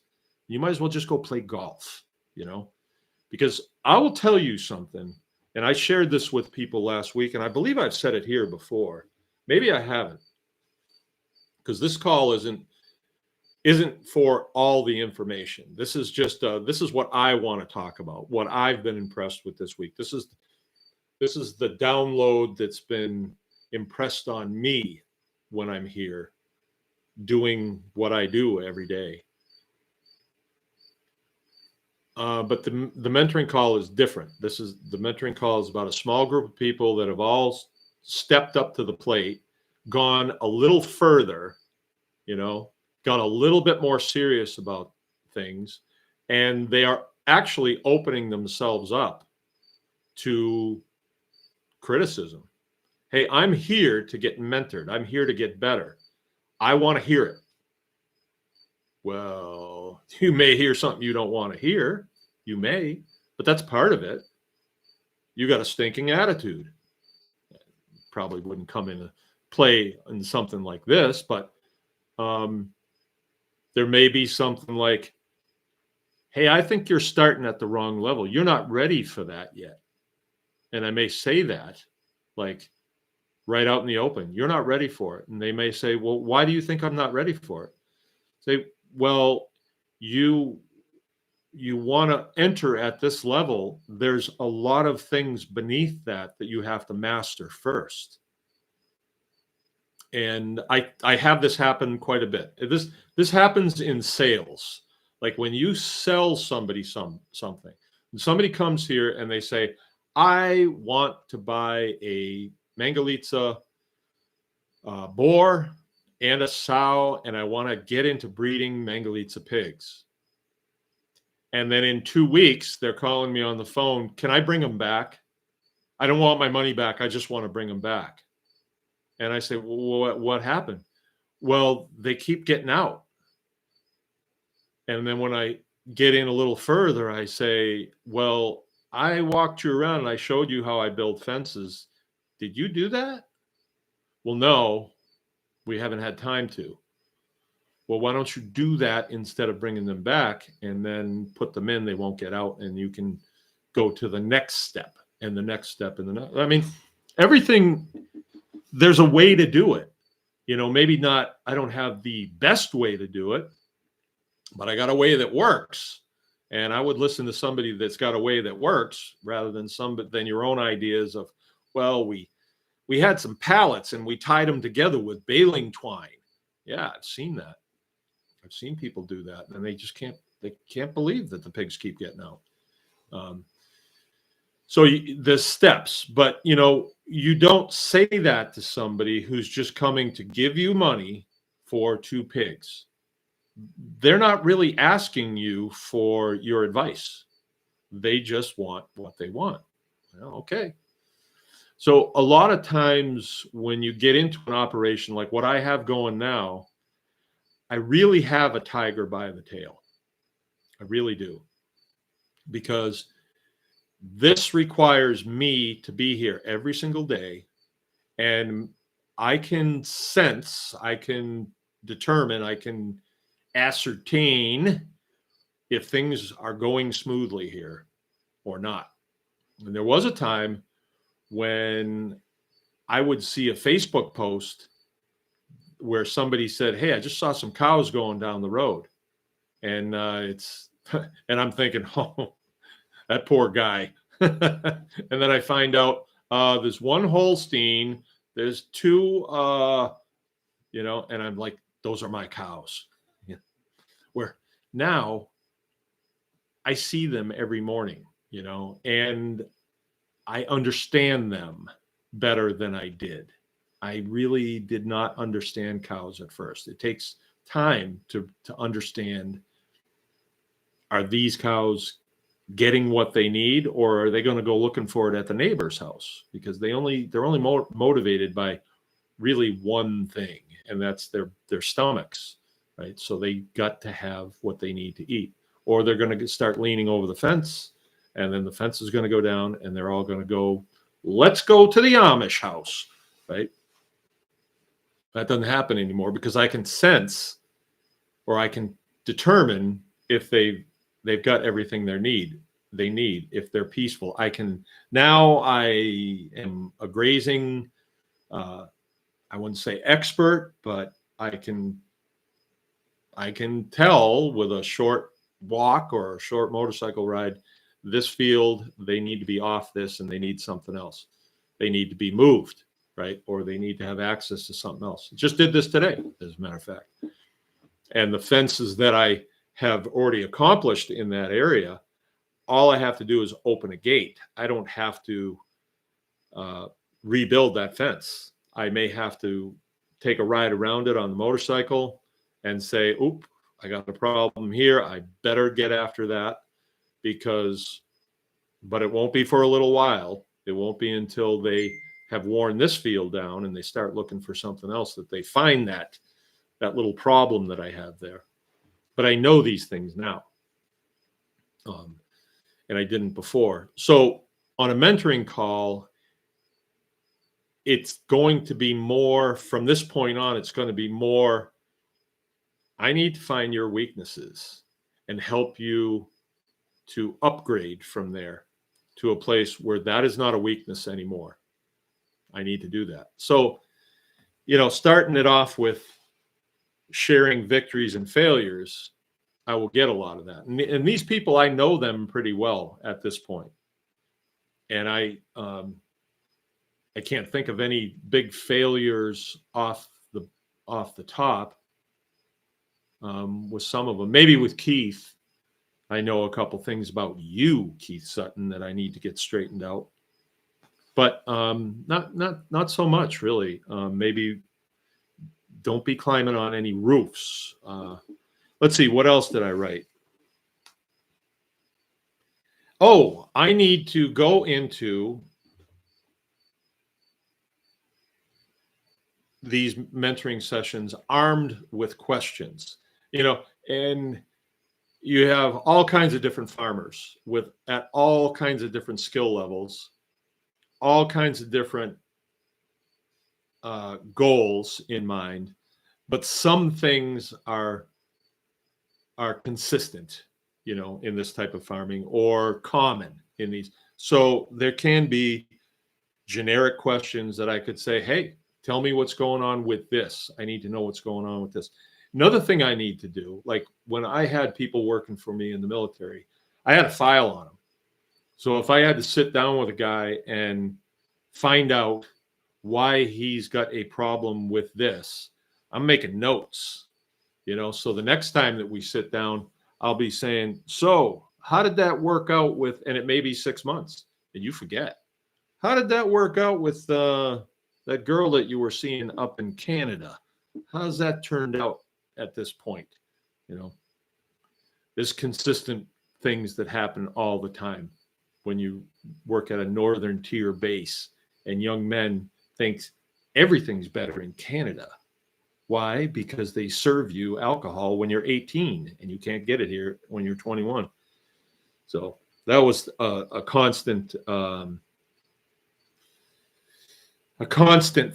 [SPEAKER 1] you might as well just go play golf, you know? Because I will tell you something, and I shared this with people last week, and I believe I've said it here before. Maybe I haven't. Because this call isn't for all the information. This is just this is what I want to talk about, what I've been impressed with this week. This is the download that's been impressed on me when I'm here doing what I do every day. But the mentoring call is different. The mentoring call is about a small group of people that have all stepped up to the plate, gone a little further, you know, got a little bit more serious about things, and they are actually opening themselves up to criticism. Hey, I'm here to get mentored. I'm here to get better. I want to hear it. Well, you may hear something you don't want to hear. You may, but that's part of it. You got a stinking attitude. Probably wouldn't come into play in something like this, but there may be something like, hey, I think you're starting at the wrong level. You're not ready for that yet. And I may say that, like, right out in the open. You're not ready for it. And they may say, well, why do you think I'm not ready for it? Say, well, you want to enter at this level. There's a lot of things beneath that you have to master first. And I have this happen quite a bit. This happens in sales. Like when you sell somebody something, and somebody comes here and they say, I want to buy a Mangalitsa boar and a sow, and I want to get into breeding Mangalitsa pigs. And then in 2 weeks, they're calling me on the phone. Can I bring them back? I don't want my money back. I just want to bring them back. And I say, well, what happened? Well, they keep getting out. And then when I get in a little further, I say, well, I walked you around and I showed you how I build fences. Did you do that? Well, no, we haven't had time to. Well, why don't you do that instead of bringing them back and then put them in? They won't get out, and you can go to the next step and the next step and the next. I mean, everything, there's a way to do it. You know, maybe not, I don't have the best way to do it, but I got a way that works. And I would listen to somebody that's got a way that works rather than your own ideas of, well, we had some pallets and we tied them together with baling twine. Yeah, I've seen that. I've seen people do that, and they just can't believe that the pigs keep getting out. So there's steps, but you know, you don't say that to somebody who's just coming to give you money for 2 pigs. They're not really asking you for your advice. They just want what they want. Well, okay. So a lot of times when you get into an operation like what I have going now, I really have a tiger by the tail. I really do. Because this requires me to be here every single day. And I can sense, I can determine, I can ascertain if things are going smoothly here or not. And there was a time when I would see a Facebook post where somebody said, hey, I just saw some cows going down the road. And and I'm thinking, oh, that poor guy. And then I find out There's one Holstein. There's two, and I'm like, those are my cows. Yeah. Where now I see them every morning, and I understand them better than I did. I really did not understand cows at first. It takes time to understand, are these cows getting what they need, or are they going to go looking for it at the neighbor's house? Because they're only motivated by really one thing, and that's their stomachs, right? So they got to have what they need to eat, or they're going to start leaning over the fence, and then the fence is going to go down, and they're all going to go, let's go to the Amish house, right? That doesn't happen anymore because I can sense, or I can determine if they've got everything they need. If they're peaceful. I am a grazing, I wouldn't say expert, but I can tell with a short walk or a short motorcycle ride, this field, they need to be off this and they need something else. They need to be moved, right? Or they need to have access to something else. Just did this today, as a matter of fact. And the fences that I have already accomplished in that area, all I have to do is open a gate. I don't have to rebuild that fence. I may have to take a ride around it on the motorcycle and say, oop, I got a problem here. I better get after that but it won't be for a little while. It won't be until they have worn this field down and they start looking for something else that they find that little problem that I have there. But I know these things now. And I didn't before. So on a mentoring call, it's going to be more, from this point on, it's going to be more, I need to find your weaknesses and help you to upgrade from there to a place where that is not a weakness anymore. I need to do that. So, starting it off with sharing victories and failures, I will get a lot of that. And these people, I know them pretty well at this point. And I can't think of any big failures off the top with some of them. Maybe with Keith, I know a couple things about you, Keith Sutton, that I need to get straightened out. But not so much, really. Maybe don't be climbing on any roofs. Let's see, what else did I write? Oh, I need to go into these mentoring sessions armed with questions, and you have all kinds of different farmers at all kinds of different skill levels, all kinds of different goals in mind, but some things are consistent, in this type of farming, or common in these. So there can be generic questions that I could say, hey, tell me what's going on with this. I need to know what's going on with this. Another thing I need to do, like when I had people working for me in the military, I had a file on them. So if I had to sit down with a guy and find out why he's got a problem with this, I'm making notes, so the next time that we sit down, I'll be saying, so how did that work out with, and it may be 6 months and you forget. How did that work out with that girl that you were seeing up in Canada? How's that turned out at this point? There's consistent things that happen all the time when you work at a northern tier base, and young men think everything's better in Canada. Why? Because they serve you alcohol when you're 18 and you can't get it here when you're 21. So that was a constant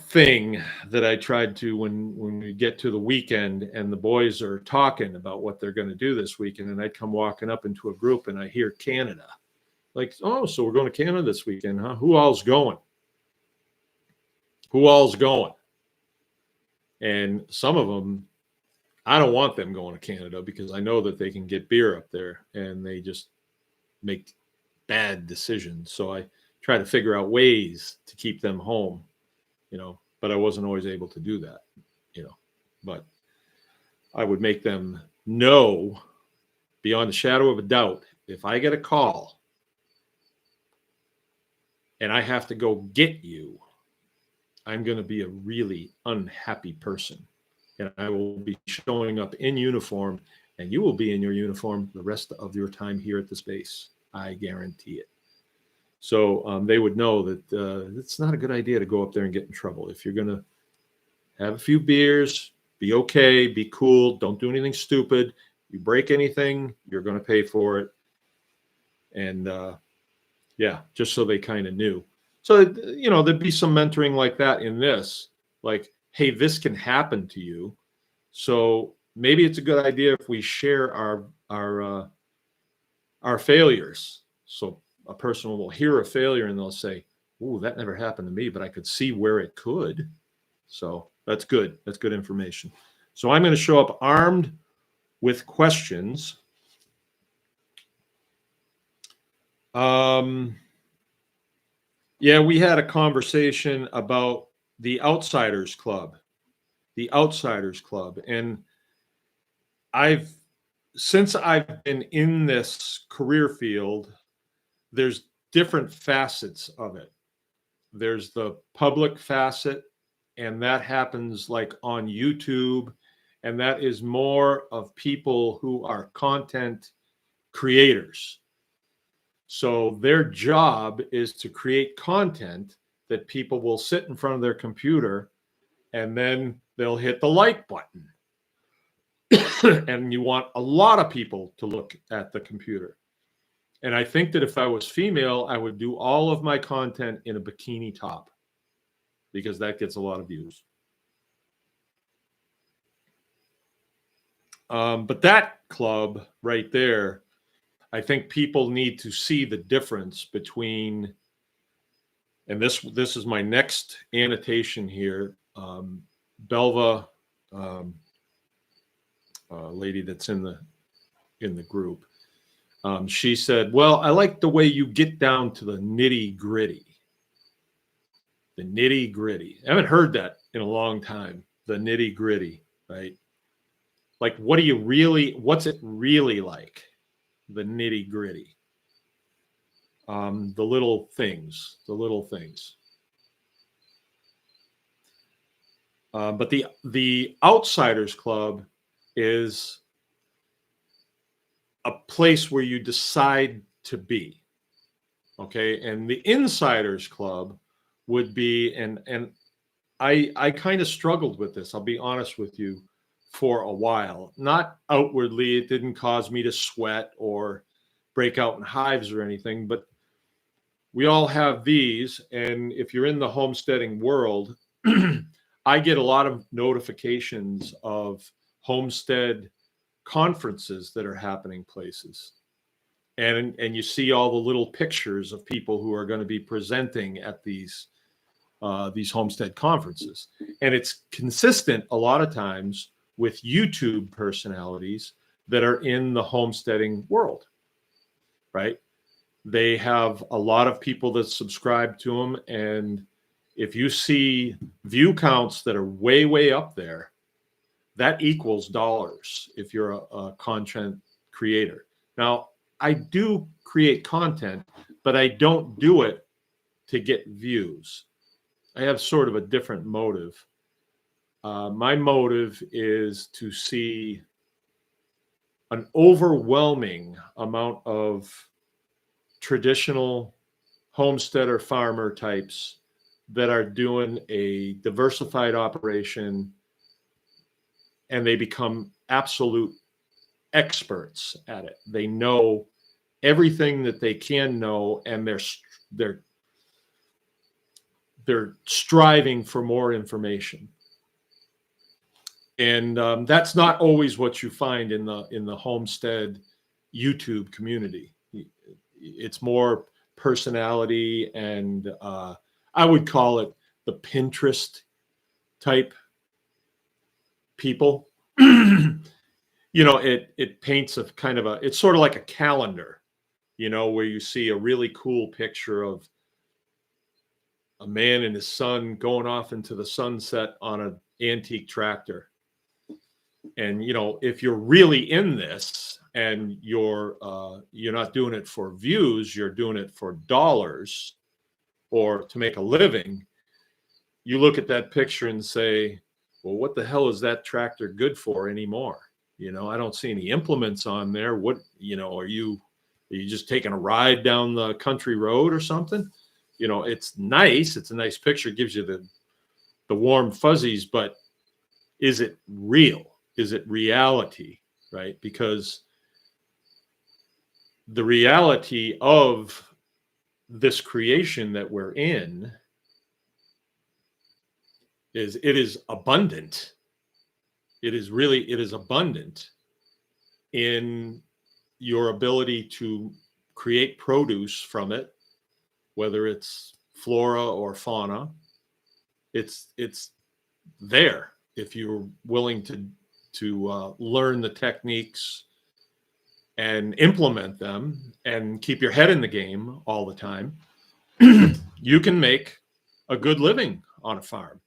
[SPEAKER 1] thing that I tried to, when we get to the weekend and the boys are talking about what they're going to do this weekend, and I come walking up into a group and I hear Canada. Like, oh, so we're going to Canada this weekend, huh? Who all's going? And some of them, I don't want them going to Canada because I know that they can get beer up there and they just make bad decisions. So I try to figure out ways to keep them home, but I wasn't always able to do that, but I would make them know beyond a shadow of a doubt, if I get a call and I have to go get you, I'm going to be a really unhappy person. And I will be showing up in uniform, and you will be in your uniform the rest of your time here at this base. I guarantee it. So they would know that it's not a good idea to go up there and get in trouble. If you're going to have a few beers, be okay, be cool, don't do anything stupid. You break anything, you're going to pay for it. And just so they kind of knew. So, there'd be some mentoring like that in this, like, hey, this can happen to you. So maybe it's a good idea if we share our failures. So a person will hear a failure and they'll say, "Ooh, that never happened to me, but I could see where it could." So that's good. That's good information. So I'm going to show up armed with questions. We had a conversation about the Outsiders Club. And since I've been in this career field, there's different facets of it. There's the public facet, and that happens like on YouTube, and that is more of people who are content creators. So their job is to create content that people will sit in front of their computer, and then they'll hit the like button. And you want a lot of people to look at the computer. And I think that if I was female, I would do all of my content in a bikini top, because that gets a lot of views. But that club right there, I think people need to see the difference between, and this is my next annotation here. Belva, lady that's in the group, she said, "Well, I like the way you get down to the nitty gritty." The nitty gritty. I haven't heard that in a long time. The nitty gritty, right? Like, what's it really like? The nitty gritty. The little things. But the Outsiders Club is a place where you decide to be. Okay. And the Insiders Club would be, and I kind of struggled with this, I'll be honest with you, for a while. Not outwardly, it didn't cause me to sweat or break out in hives or anything, but we all have these. And if you're in the homesteading world, I get a lot of notifications of homestead conferences that are happening places. And you see all the little pictures of people who are going to be presenting at these homestead conferences. And it's consistent a lot of times with YouTube personalities that are in the homesteading world, right? They have a lot of people that subscribe to them. And if you see view counts that are way, way up there, that equals dollars if you're a content creator. Now, I do create content, but I don't do it to get views. I have sort of a different motive. My motive is to see an overwhelming amount of traditional homesteader farmer types that are doing a diversified operation, and they become absolute experts at it. They know everything that they can know, and they're striving for more information. And that's not always what you find in the homestead YouTube community. It's more personality, and I would call it the Pinterest type people. It paints a kind of it's sort of like a calendar, where you see a really cool picture of a man and his son going off into the sunset on an antique tractor. And, you know, if you're really in this and you're not doing it for views, you're doing it for dollars or to make a living, you look at that picture and say, well, what the hell is that tractor good for anymore? You know, I don't see any implements on there. What, you know, are you just taking a ride down the country road or something? You know, it's nice. It's a nice picture. It gives you the warm fuzzies, but is it real? Is it reality? Right? Because the reality of this creation that we're in is it is abundant. It is abundant in your ability to create produce from it, whether it's flora or fauna. It's there if you're willing to learn the techniques and implement them and keep your head in the game all the time. You can make a good living on a farm.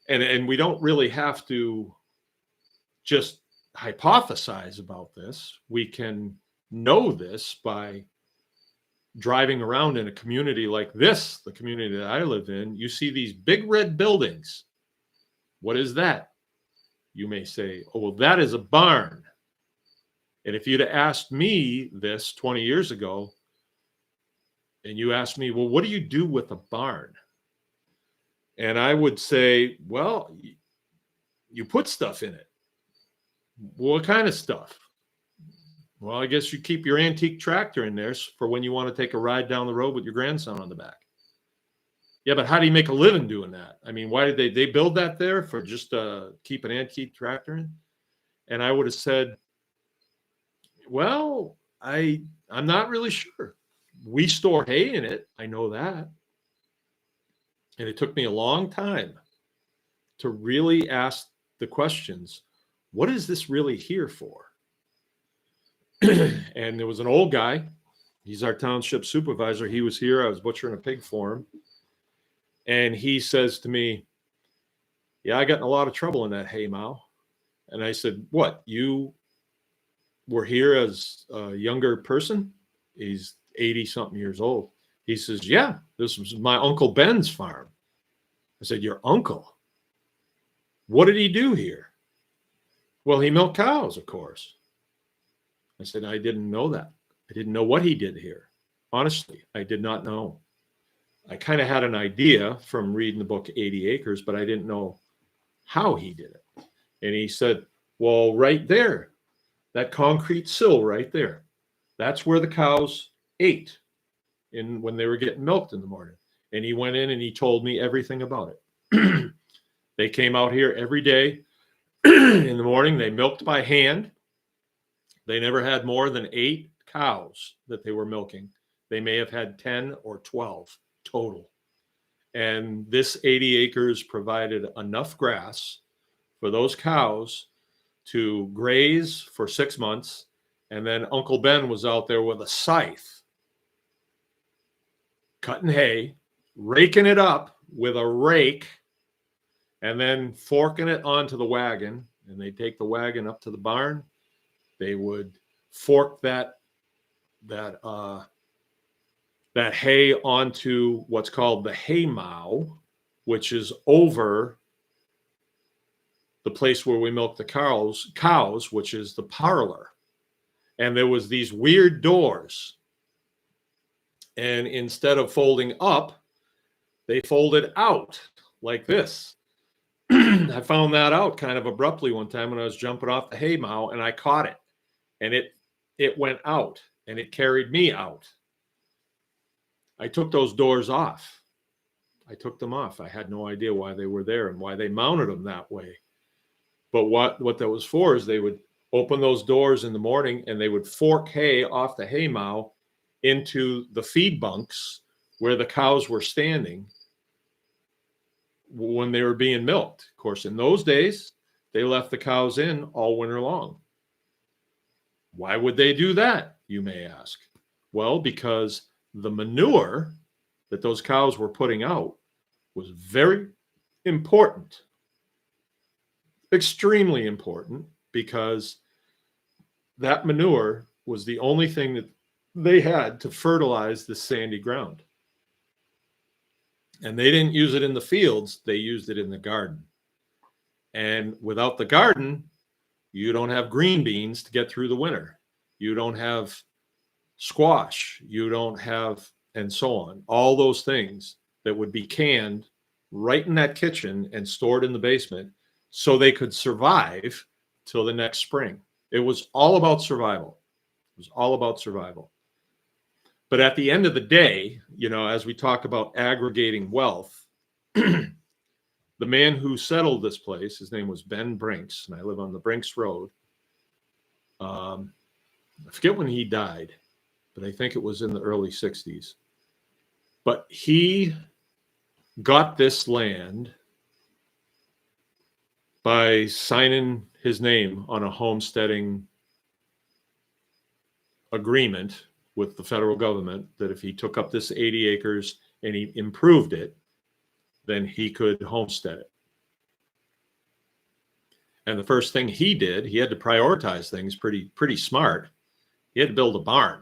[SPEAKER 1] And we don't really have to just hypothesize about this. We can know this by driving around in a community like this, the community that I live in. You see these big red buildings. What is that? You may say, oh, well, that is a barn. And if you'd have asked me this 20 years ago, and you asked me, well, what do you do with a barn? And I would say, well, you put stuff in it. What kind of stuff? Well, I guess you keep your antique tractor in there for when you want to take a ride down the road with your grandson on the back. Yeah, but how do you make a living doing that? I mean, why did they build that there for just keep an antique tractor in? And I would have said, well, I'm not really sure. We store hay in it. I know that. And it took me a long time to really ask the questions, what is this really here for? And there was an old guy. He's our township supervisor. He was here. I was butchering a pig for him. And he says to me, yeah, I got in a lot of trouble in that hay mow. And I said, what? You were here as a younger person? He's 80-something years old. He says, yeah, this was my Uncle Ben's farm. I said, your uncle? What did he do here? Well, he milked cows, of course. I said, I didn't know that. I didn't know what he did here. Honestly, I did not know. I kind of had an idea from reading the book 80 Acres, but I didn't know how he did it. And he said, well, right there, that concrete sill right there, that's where the cows ate when they were getting milked in the morning. And he went in and he told me everything about it. They came out here every day in the morning. They milked by hand. They never had more than 8 cows that they were milking. They may have had 10 or 12 total. And this 80 acres provided enough grass for those cows to graze for 6 months. And then Uncle Ben was out there with a scythe, cutting hay, raking it up with a rake, and then forking it onto the wagon. And they take the wagon up to the barn. They would fork that hay onto what's called the hay mow, which is over the place where we milk the cows, which is the parlor. And there was these weird doors. And instead of folding up, they folded out like this. I found that out kind of abruptly one time when I was jumping off the hay mow, and I caught it. And it went out, and it carried me out. I took those doors off. I took them off. I had no idea why they were there and why they mounted them that way. But what that was for is they would open those doors in the morning and they would fork hay off the hay mow into the feed bunks where the cows were standing when they were being milked. Of course, in those days, they left the cows in all winter long. Why would they do that, you may ask? Well, because the manure that those cows were putting out was very important, extremely important, because that manure was the only thing that they had to fertilize the sandy ground. And they didn't use it in the fields, they used it in the garden. And without the garden, you don't have green beans to get through the winter. You don't have squash. You don't have, and so on. All those things that would be canned right in that kitchen and stored in the basement so they could survive till the next spring. It was all about survival. It was all about survival. But at the end of the day, you know, as we talk about aggregating wealth, the man who settled this place, his name was Ben Brinks, and I live on the Brinks Road. I forget when he died, but I think it was in the early 60s. But he got this land by signing his name on a homesteading agreement with the federal government that if he took up this 80 acres and he improved it, then he could homestead it. And the first thing he did, he had to prioritize things pretty smart. He had to build a barn.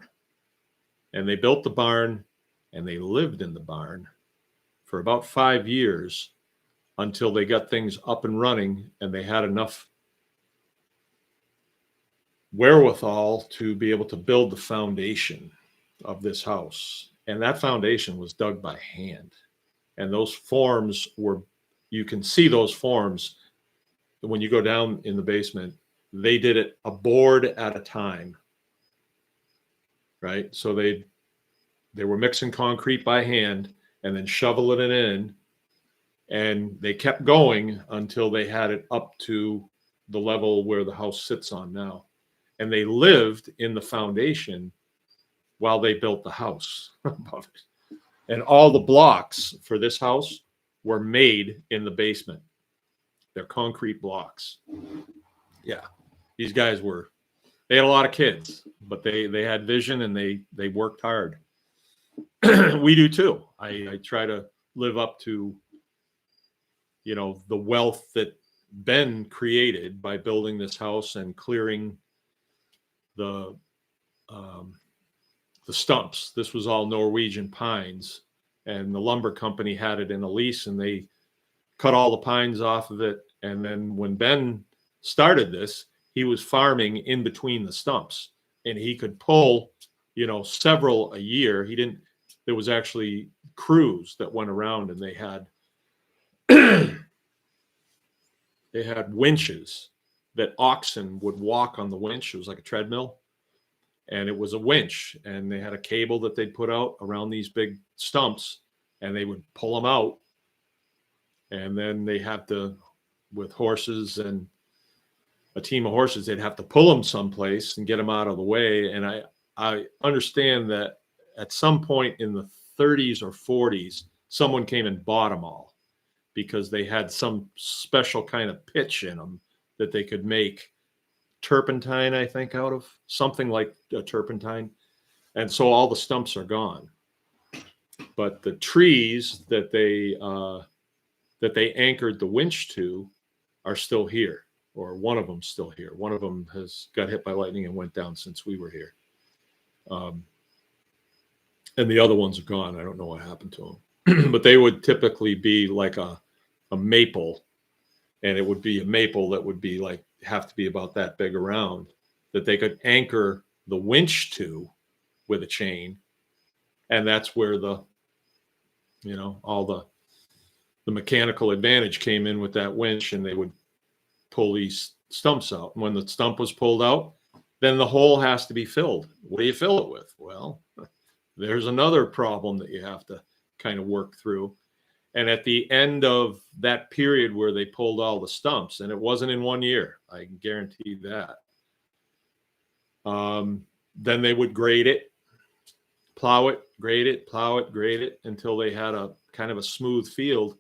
[SPEAKER 1] And they built the barn and they lived in the barn for about 5 years until they got things up and running and they had enough wherewithal to be able to build the foundation of this house. And that foundation was dug by hand. And those forms were, you can see those forms when you go down in the basement. They did it a board at a time, right? So they were mixing concrete by hand and then shoveling it in, and they kept going until they had it up to the level where the house sits on now. And they lived in the foundation while they built the house above it. And all the blocks for this house were made in the basement. They're concrete blocks. Yeah, these guys they had a lot of kids, but they had vision and they worked hard. We do too. I try to live up to, you know, the wealth that Ben created by building this house and clearing the stumps. This was all Norwegian pines, and the lumber company had it in a lease, and they cut all the pines off of it. And then when Ben started this, he was farming in between the stumps, and he could pull, you know, several a year. There was actually crews that went around, and they had they had winches that oxen would walk on the winch. It was like a treadmill, and it was a winch, and they had a cable that they'd put out around these big stumps, and they would pull them out. And then they have to, with horses and a team of horses, they'd have to pull them someplace and get them out of the way. And I understand that at some point in the 30s or 40s, someone came and bought them all because they had some special kind of pitch in them that they could make turpentine, I think, out of something like a turpentine. And so all the stumps are gone. But the trees that they anchored the winch to are still here, or one of them's still here. One of them has got hit by lightning and went down since we were here. And the other ones are gone. I don't know what happened to them. But they would typically be like a maple, and it would be a maple that would be like, have to be about that big around, that they could anchor the winch to with a chain. And that's where the, you know, all the mechanical advantage came in with that winch, and they would pull these stumps out. And when the stump was pulled out, then the hole has to be filled. What do you fill it with? Well, there's another problem that you have to kind of work through. And at the end of that period where they pulled all the stumps, and it wasn't in 1 year, I can guarantee that, then they would grade it, plow it, grade it, plow it, grade it, until they had a kind of a smooth field.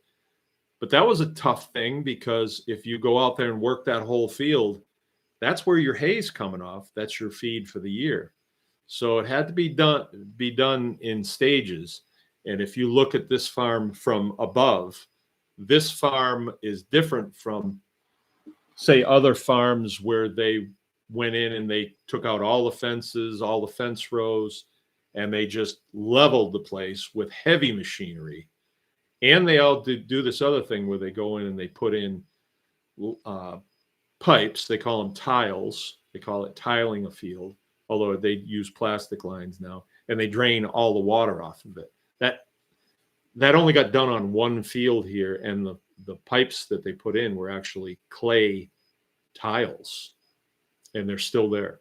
[SPEAKER 1] But that was a tough thing, because if you go out there and work that whole field, that's where your hay's coming off. That's your feed for the year. So it had to be done in stages. And if you look at this farm from above, this farm is different from, say, other farms where they went in and they took out all the fences, all the fence rows, and they just leveled the place with heavy machinery. And they all do this other thing where they go in and they put in pipes. They call them tiles. They call it tiling a field, although they use plastic lines now, and they drain all the water off of it. That only got done on one field here, and the pipes that they put in were actually clay tiles, and they're still there.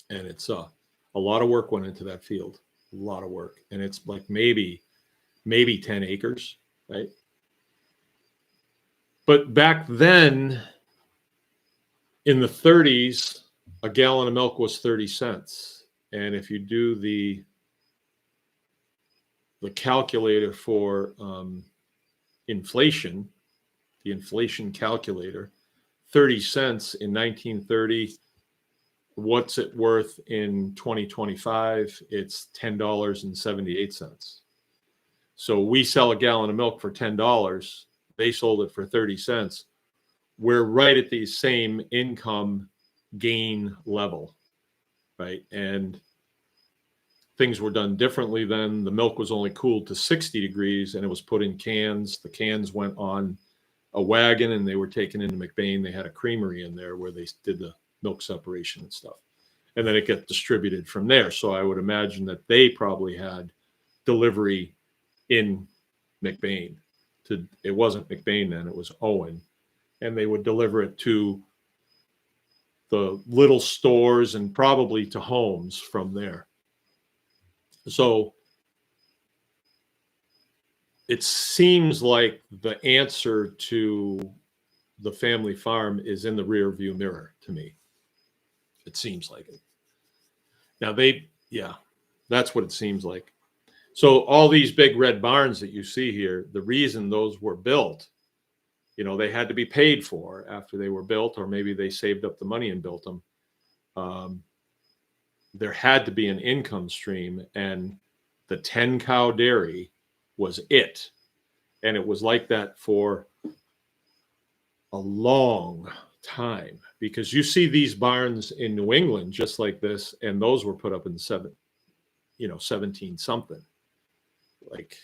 [SPEAKER 1] And it's a lot of work went into that field, a lot of work, and it's like maybe 10 acres, right? But back then, in the 30s, a gallon of milk was 30 cents. And if you do the calculator for inflation, the inflation calculator, 30 cents in 1930, what's it worth in 2025? It's $10.78. So we sell a gallon of milk for $10. They sold it for 30 cents. We're right at the same income gain level, right? And things were done differently then. The milk was only cooled to 60 degrees and it was put in cans. The cans went on a wagon and they were taken into McBain. They had a creamery in there where they did the milk separation and stuff. And then it got distributed from there. So I would imagine that they probably had delivery in McBain. It wasn't McBain then, it was Owen. And they would deliver it to the little stores and probably to homes from there. So it seems like the answer to the family farm is in the rear view mirror to me. It seems like it. Now that's what it seems like. So all these big red barns that you see here, the reason those were built, they had to be paid for after they were built, or maybe they saved up the money and built them. There had to be an income stream, and the 10-cow dairy was it. And it was like that for a long time, because you see these barns in New England just like this, and those were put up in 17 something. Like,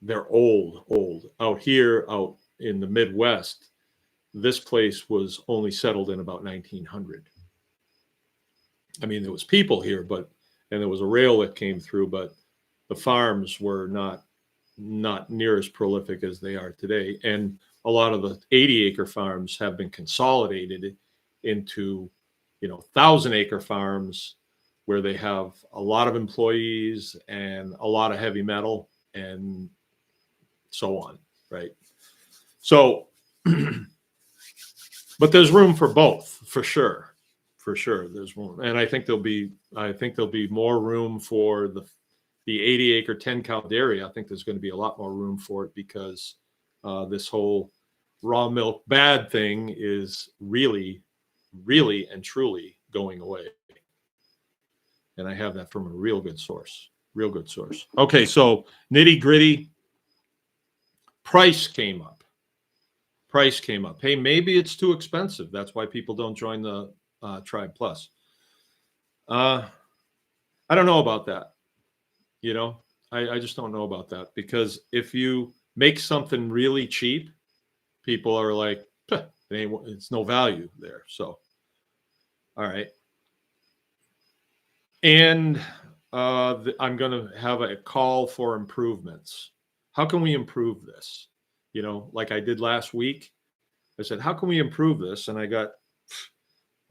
[SPEAKER 1] they're old. Out here, out in the Midwest, this place was only settled in about 1900. I mean, there was people here, and there was a rail that came through, but the farms were not near as prolific as they are today. And a lot of the 80-acre farms have been consolidated into, 1,000-acre farms where they have a lot of employees and a lot of heavy metal and so on, right? So, but there's room for both, for sure. There's room. And I think there'll be more room for the 80-acre 10-cow dairy. I think there's going to be a lot more room for it because this whole raw milk bad thing is really, really and truly going away. And I have that from a real good source. Okay, so nitty gritty. Price came up. Hey, maybe it's too expensive. That's why people don't join the Tribe Plus. I don't know about that. I just don't know about that, because if you make something really cheap, people are like, it's no value there. So, all right. And I'm going to have a call for improvements. How can we improve this? Like I did last week, I said, how can we improve this? And I got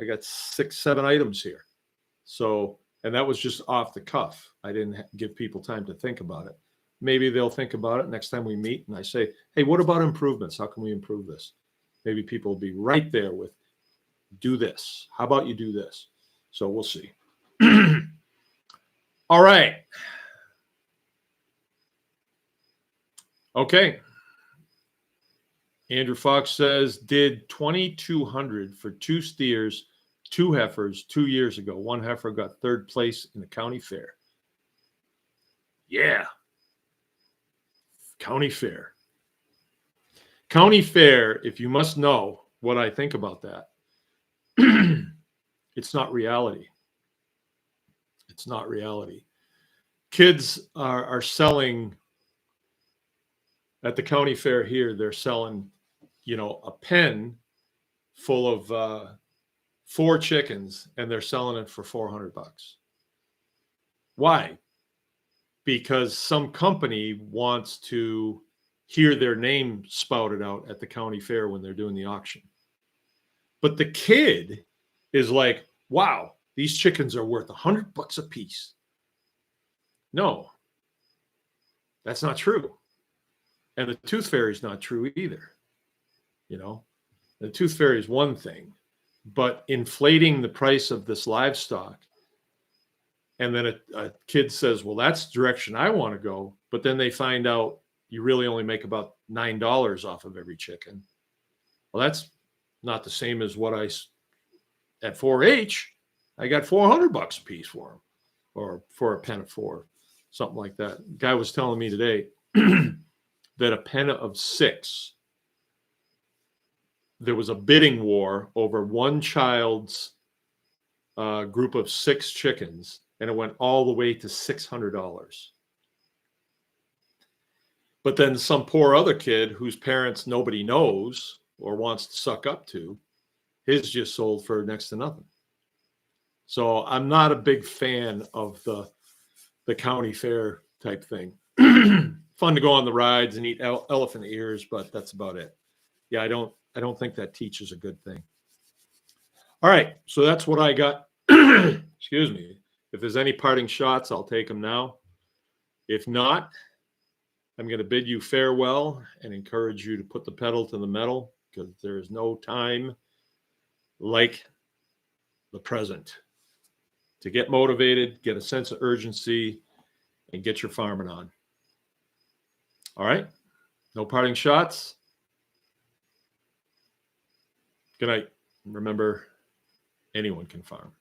[SPEAKER 1] 6-7 items here. So, and that was just off the cuff. I didn't give people time to think about it. Maybe they'll think about it next time we meet. And I say, hey, what about improvements? How can we improve this? Maybe people will be right there with, do this. How about you do this? So we'll see. All right. Okay. Andrew Fox says, did 2,200 for 2 steers, 2 heifers 2 years ago. 1 heifer got 3rd place in the county fair. Yeah. County fair. County fair, if you must know what I think about that, it's not reality. It's not reality. Kids are selling at the county fair here, they're selling, a pen full of 4 chickens, and they're selling it for $400. Why? Because some company wants to hear their name spouted out at the county fair when they're doing the auction. But the kid is like, wow, these chickens are worth $100 a piece. No, that's not true. And the tooth fairy is not true either. The tooth fairy is one thing, but inflating the price of this livestock, and then a kid says, well, that's the direction I want to go. But then they find out you really only make about $9 off of every chicken. Well, that's not the same as what at 4-H, I got $400 a piece for them, or for a pen of 4, something like that. Guy was telling me today that a pen of 6, there was a bidding war over one child's group of 6 chickens, and it went all the way to $600. But then some poor other kid whose parents nobody knows or wants to suck up to, his just sold for next to nothing. So I'm not a big fan of the county fair type thing. Fun to go on the rides and eat elephant ears, but that's about it. Yeah, I don't think that teaches a good thing. All right, so that's what I got. Excuse me. If there's any parting shots, I'll take them now. If not, I'm going to bid you farewell and encourage you to put the pedal to the metal, because there is no time like the present to get motivated, get a sense of urgency, and get your farming on. All right, no parting shots. Good night. Remember, anyone can farm.